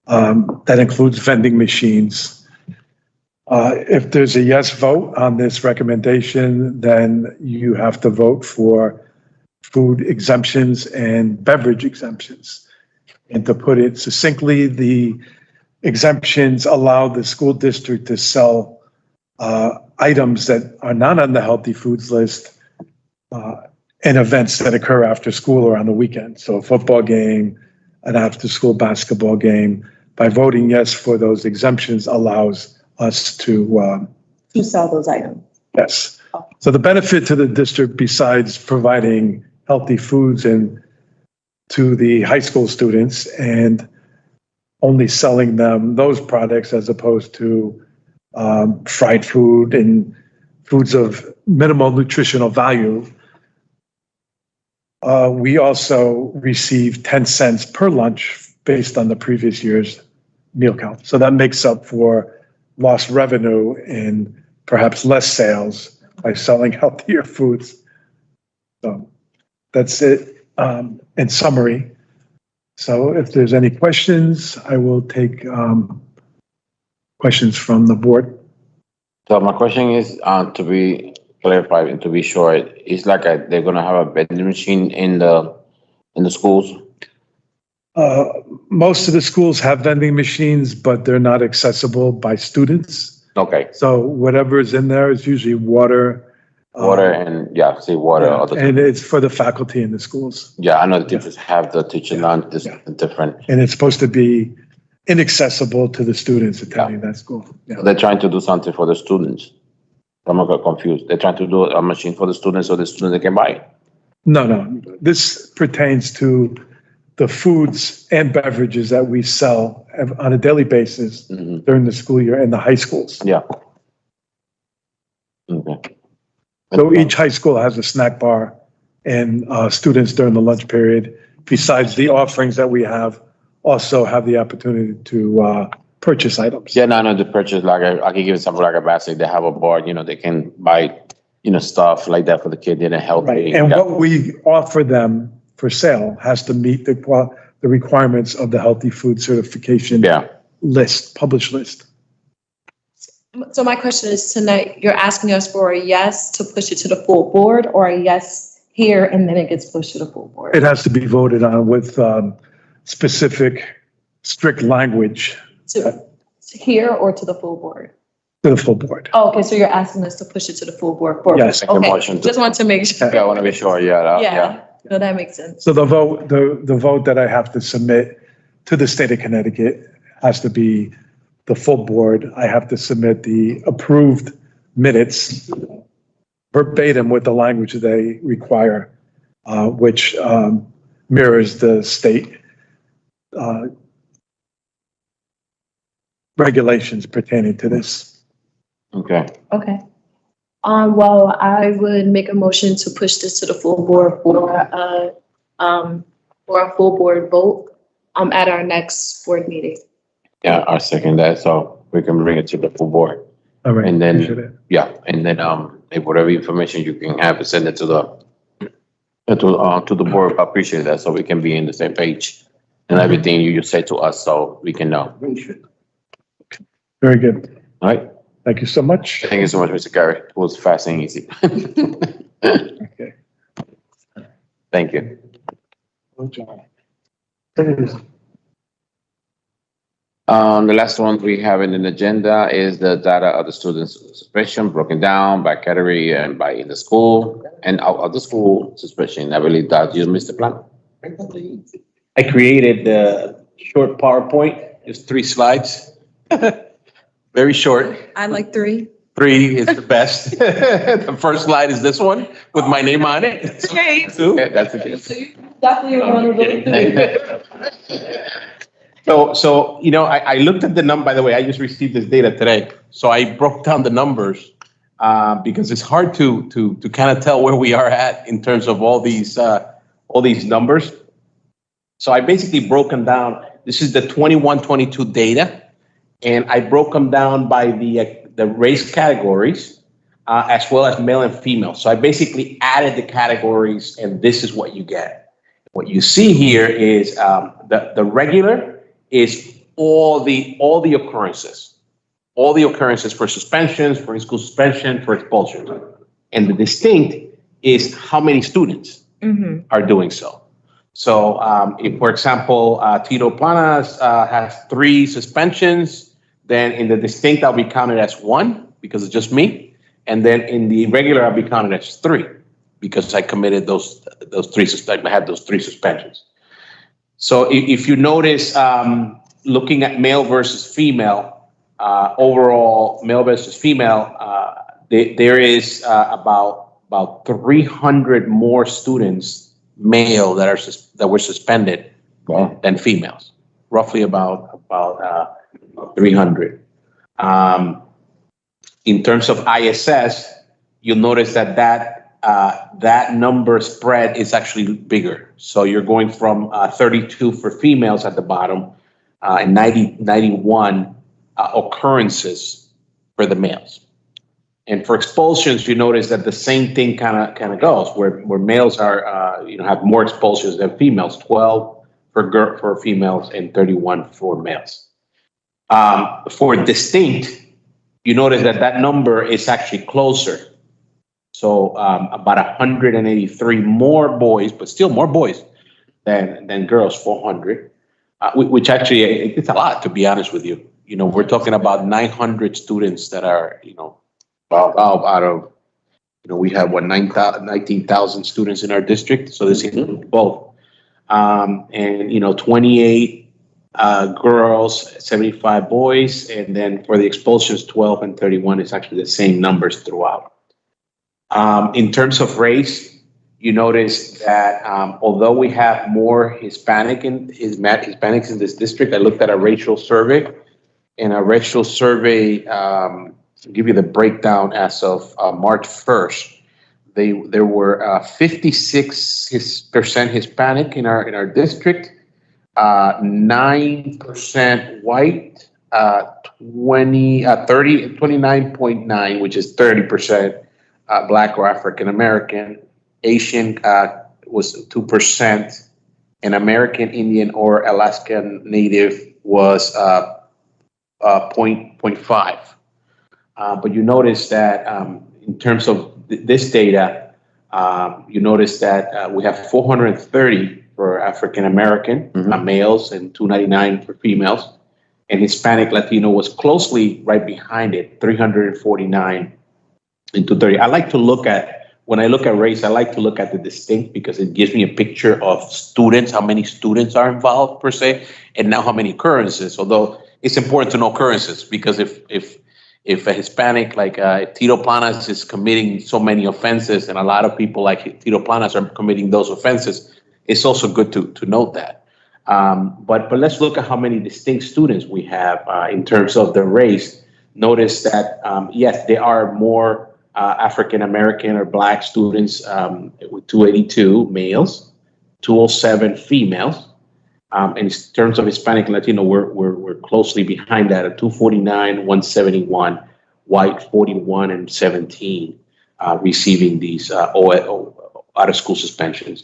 That includes vending machines, If there's a yes vote on this recommendation, then you have to vote for food exemptions and beverage exemptions. And to put it succinctly, the exemptions allow the school district to sell items that are not on the healthy foods list and events that occur after school or on the weekend. So a football game, an after-school basketball game. By voting yes for those exemptions allows us to sell those items. yes. So the benefit to the district, besides providing healthy foods and to the high school students and only selling them those products as opposed to fried food and foods of minimal nutritional value, we also receive 10 cents per lunch based on the previous year's meal count. So that makes up for lost revenue and perhaps less sales by selling healthier foods. So that's it in summary. So if there's any questions, I will take questions from the board. So my question is, to be clarified and to be sure, it's like they're gonna have a vending machine in the schools? Most of the schools have vending machines, but they're not accessible by students. Okay, So whatever is in there is usually water. water and, say water. Yeah, Other and it's for the faculty in the schools. Yeah, I know the teachers have the teaching lunch, this different. And it's supposed to be inaccessible to the students attending that school. Yeah. They're trying to do something for the students. I'm not confused. They're trying to do a machine for the students so the students can buy it. No. This pertains to the foods and beverages that we sell on a daily basis during the school year in the high schools. Yeah. Okay. So each high school has a snack bar and students during the lunch period, besides the offerings that we have, also have the opportunity to purchase items. Yeah, no, the purchase, like I can give example like a basket. They have a bar, they can buy, stuff like that for the kid, healthy. Right. And what we offer them for sale has to meet the requirements of the healthy food certification list, published list. So my question is tonight, you're asking us for a yes to push it to the full board or a yes here and then it gets pushed to the full board? It has to be voted on with specific, strict language To here or to the full board? to the full board. Oh, okay, so you're asking us to push it to the full board? For Yes. Make a Okay, motion to- just want to make sure. Yeah, I want to be sure, Yeah, no, that makes sense. So the vote that I have to submit to the state of Connecticut has to be the full board. I have to submit the approved minutes verbatim with the language they require, which mirrors the state regulations pertaining to this. Okay. Okay. Well, I would make a motion to push this to the full board for a full board vote at our next board meeting. Yeah, I second that, so we can bring it to the full board. All right. And appreciate then, it. if whatever information you can have, send it to the board. I appreciate that, so we can be in the same page and everything you say to us, so we can know. Very good. All right. Thank you so much. Thank you so much, Mr. Gary. It was fast and easy. Okay. Thank you. The last one we have in an agenda is the data of the students' suspension broken down by category and by in the school and out of the school suspension. I believe that you, Mr. Plan. I created the short PowerPoint, just 3 slides. Very short. I like 3. 3 is the best. The first slide is this one with my name on it. Okay. Yeah, that's the case. Definitely one of those. So I looked at the number, by the way, I just received this data today. So I broke down the numbers because it's hard to kind of tell where we are at in terms of all these numbers. So I basically broke them down. This is the 21-22 data. And I broke them down by the race categories, as well as male and female. So I basically added the categories, and this is what you get. What you see here is the regular is all the occurrences all the occurrences for suspensions, for in-school suspension, for expulsions. And the distinct is how many students are doing so. So if, for example, Tito Planas has 3 suspensions, then in the distinct, I'll be counted as 1 because it's just me. And then in the regular, I'll be counted as 3 because I committed those 3, I had those 3 suspensions. So if you notice, looking at male versus female, overall male versus female, there is about 300 more students male that were suspended than females, roughly about 300. In terms of ISS, you'll notice that number spread is actually bigger. So you're going from 32 for females at the bottom and 91 occurrences for the males. And for expulsions, you notice that the same thing kind of goes, where males are have more expulsions than females, 12 for females and 31 for males. For distinct, you notice that number is actually closer. So about 183 more boys, but still more boys than girls, 400, which actually it's a lot, to be honest with you. We're talking about 900 students that are, out of, we have 19,000 students in our district. So this includes both. And 28 girls, 75 boys. And then for the expulsions, 12 and 31 is actually the same numbers throughout. In terms of race, you notice that although we have more Hispanics in this district, I looked at a racial survey. And a racial survey, to give you the breakdown as of March 1st, there were 56% Hispanic in our district, 9% white, 29.9, which is 30% Black or African American. Asian was 2%, and American Indian or Alaskan Native was 0.5. But you notice that in terms of this data, you notice that we have 430 for African American males and 299 for females, and Hispanic Latino was closely right behind it, 349 and 230. When I look at race, I like to look at the distinct because it gives me a picture of students, how many students are involved per se, and now how many occurrences. Although it's important to know occurrences because if a Hispanic like Tito Planas is committing so many offenses and a lot of people like Tito Planas are committing those offenses, it's also good to note that. But let's look at how many distinct students we have in terms of the race. Notice that, yes, there are more African American or Black students with 282 males, 207 females. And in terms of Hispanic and Latino, we're closely behind that at 249, 171, white 41 and 17 receiving these out of school suspensions.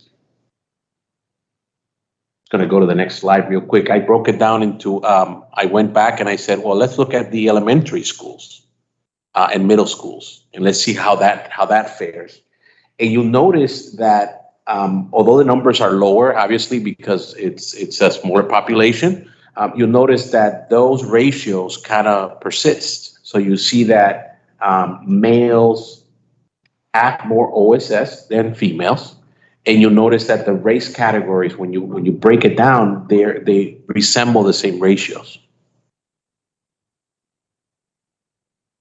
Going to go to the next slide real quick. I broke it down into, I went back and I said, well, let's look at the elementary schools and middle schools, and let's see how that fares. And you'll notice that although the numbers are lower, obviously, because it's a smaller population, you'll notice that those ratios kind of persist. So you see that males have more OSS than females. And you'll notice that the race categories, when you break it down, they resemble the same ratios.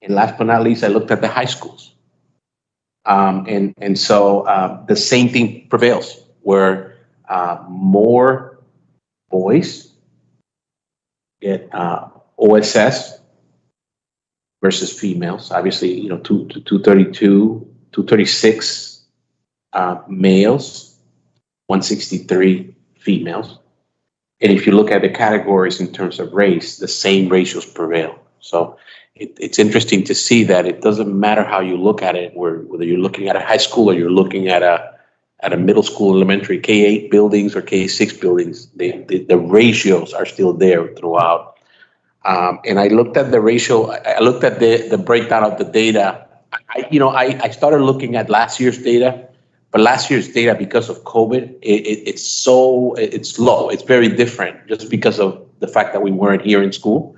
And last but not least, I looked at the high schools. And so the same thing prevails, where more boys get OSS versus females. Obviously, 232, 236. Males, 163 females. And if you look at the categories in terms of race, the same ratios prevail. So it's interesting to see that it doesn't matter how you look at it, whether you're looking at a high school or you're looking at a middle school, elementary, K-8 buildings or K-6 buildings, the ratios are still there throughout. And I looked at the ratio, I looked at the breakdown of the data. I started looking at last year's data, but last year's data, because of COVID, it's low. It's very different just because of the fact that we weren't here in school.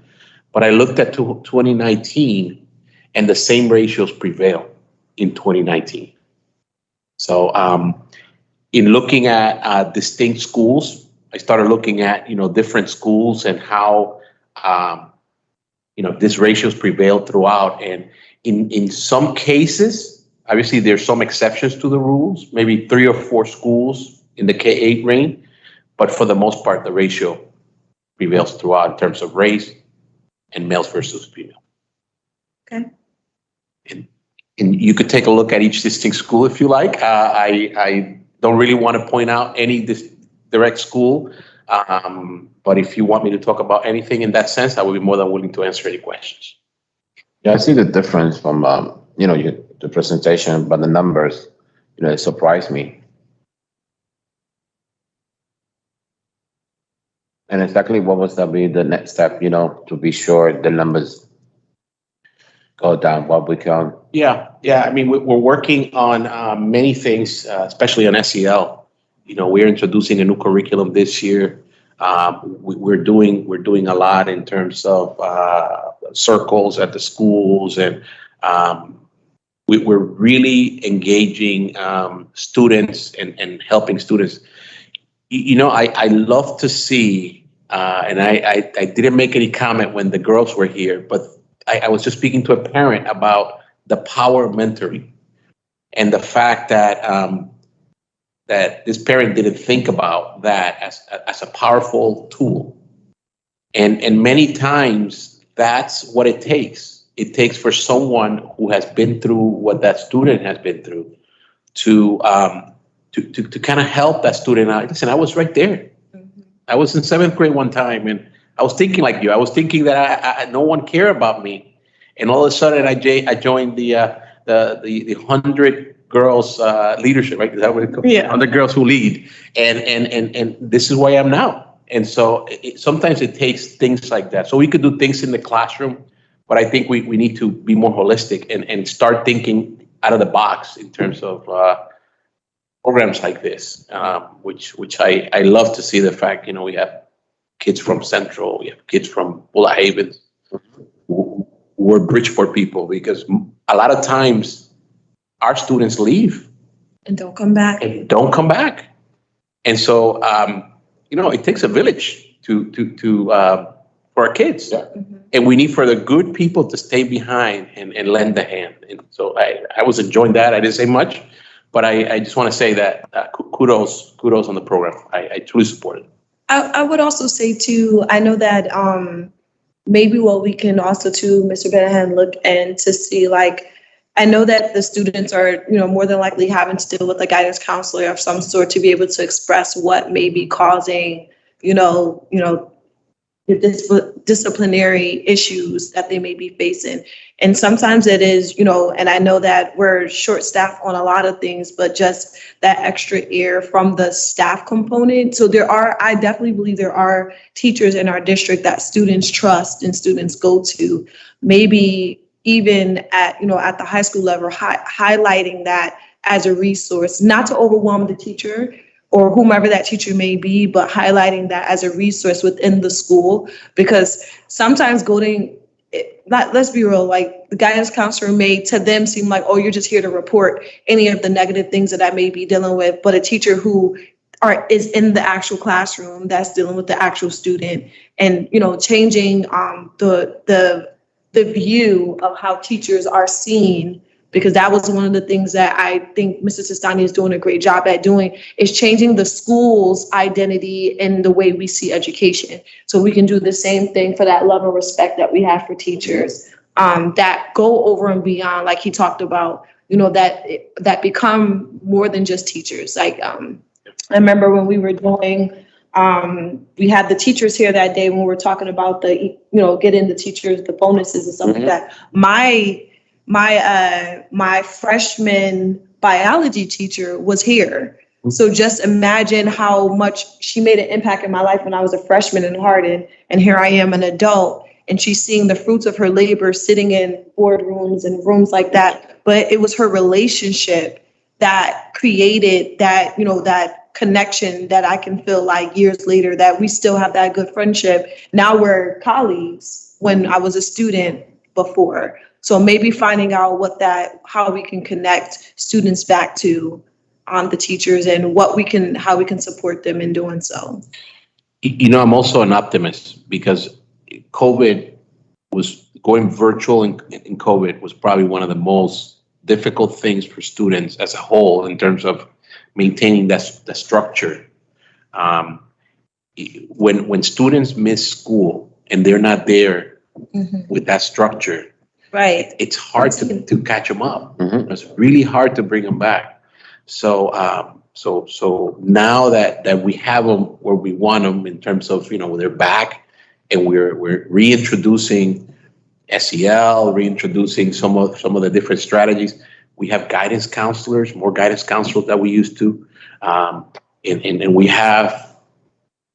But I looked at 2019, and the same ratios prevail in 2019. So in looking at distinct schools, I started looking at, different schools and how, these ratios prevail throughout. And in some cases, obviously there's some exceptions to the rules, maybe 3 or 4 schools in the K-8 range, but for the most part, the ratio prevails throughout in terms of race and males versus female. Okay. And you could take a look at each distinct school if you like. I don't really want to point out any direct school, but if you want me to talk about anything in that sense, I would be more than willing to answer any questions. Yeah, I see the difference from, the presentation, but the numbers, it surprised me. And exactly what was that be the next step, to be sure the numbers go down, what we can. Yeah. I mean, we're working on many things, especially on SEL. We're introducing a new curriculum this year. We're doing a lot in terms of circles at the schools, and we're really engaging students and helping students. I love to see, and I didn't make any comment when the girls were here, but I was just speaking to a parent about the power of mentoring and the fact that that this parent didn't think about that as a powerful tool. And many times that's what it takes. It takes for someone who has been through what that student has been through to kind of help that student out. Listen, I was right there. I was in 7th grade one time, and I was thinking like you. I was thinking that no one cared about me, and all of a sudden I joined the 100 girls leadership, right? Is that what it's called? Yeah. 100 girls who lead, and this is where I am now. And so sometimes it takes things like that. So we could do things in the classroom, but I think we need to be more holistic and start thinking out of the box in terms of programs like this, which I love to see the fact, we have kids from Central, we have kids from Bulla Haven, who are Bridgeport people, because a lot of times our students leave And don't come back. And so, it takes a village for our kids. Yeah. And we need for the good people to stay behind and lend a hand. And so I was enjoying that. I didn't say much, but I just want to say that kudos on the program. I truly support it. I would also say too, I know that maybe what we can also too, Mr. Benahan, look and to see, like, I know that the students are, more than likely having to deal with a guidance counselor of some sort to be able to express what may be causing, the disciplinary issues that they may be facing. And sometimes it is, and I know that we're short-staffed on a lot of things, but just that extra air from the staff component. So I definitely believe there are teachers in our district that students trust and students go to, maybe even at the high school level, highlighting that as a resource, not to overwhelm the teacher or whomever that teacher may be, but highlighting that as a resource within the school. Because sometimes let's be real, like the guidance counselor may to them seem like, oh, you're just here to report any of the negative things that I may be dealing with. But a teacher who is in the actual classroom that's dealing with the actual student and, changing the view of how teachers are seen, because that was one of the things that I think Mrs. Sistani is doing a great job at doing, is changing the school's identity and the way we see education. So we can do the same thing for that love and respect that we have for teachers, that go over and beyond, like he talked about, that become more than just teachers. Like, I remember when we were doing, we had the teachers here that day when we were talking about getting the teachers, the bonuses and stuff like that. My freshman biology teacher was here. So just imagine how much she made an impact in my life when I was a freshman in Hardin, and here I am, an adult, and she's seeing the fruits of her labor sitting in boardrooms and rooms like that. But it was her relationship that created that, that connection that I can feel like years later that we still have that good friendship. Now we're colleagues when I was a student before. So maybe finding out how we can connect students back to the teachers and how we can support them in doing so. I'm also an optimist because going virtual in COVID was probably one of the most difficult things for students as a whole in terms of maintaining the structure. When students miss school and they're not there with that structure, right, it's hard to catch them up. It's really hard to bring them back. So now that we have them where we want them in terms of, they're back and we're reintroducing SEL, reintroducing some of the different strategies. We have guidance counselors, more guidance counselors that we used to. And we have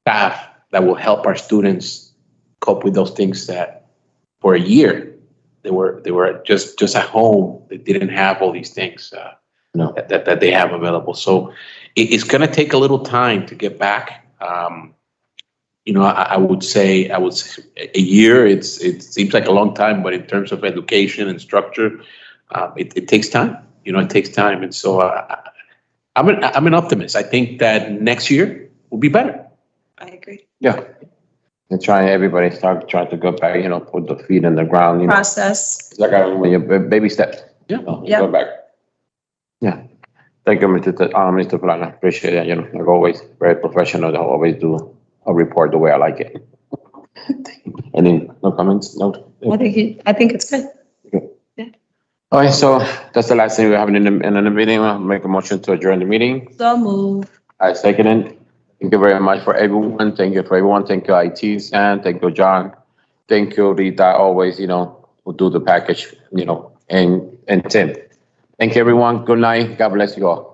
staff that will help our students cope with those things that for a year, they were just at home. They didn't have all these things. That they have available. So it's going to take a little time to get back. I would say a year. It seems like a long time, but in terms of education and structure, it takes time. It takes time, and so I'm an optimist. I think that next year will be better. I agree. Yeah. And everybody start trying to go back, put the feet in the ground. Process. It's like when you baby steps. Yeah. Go back. Yeah. Thank you, Mr. Plana. Appreciate it. Like always, very professional. They always do a report the way I like it. Any no comments? No. I think it's good. Okay. Yeah. All right. So that's the last thing we have in the meeting. I'll make a motion to adjourn the meeting. So move. I second it. Thank you very much for everyone. Thank you for everyone. Thank you, IT, and thank you, John. Thank you, Rita. Always, who do the package, and Tim. Thank you, everyone. Good night. God bless you all.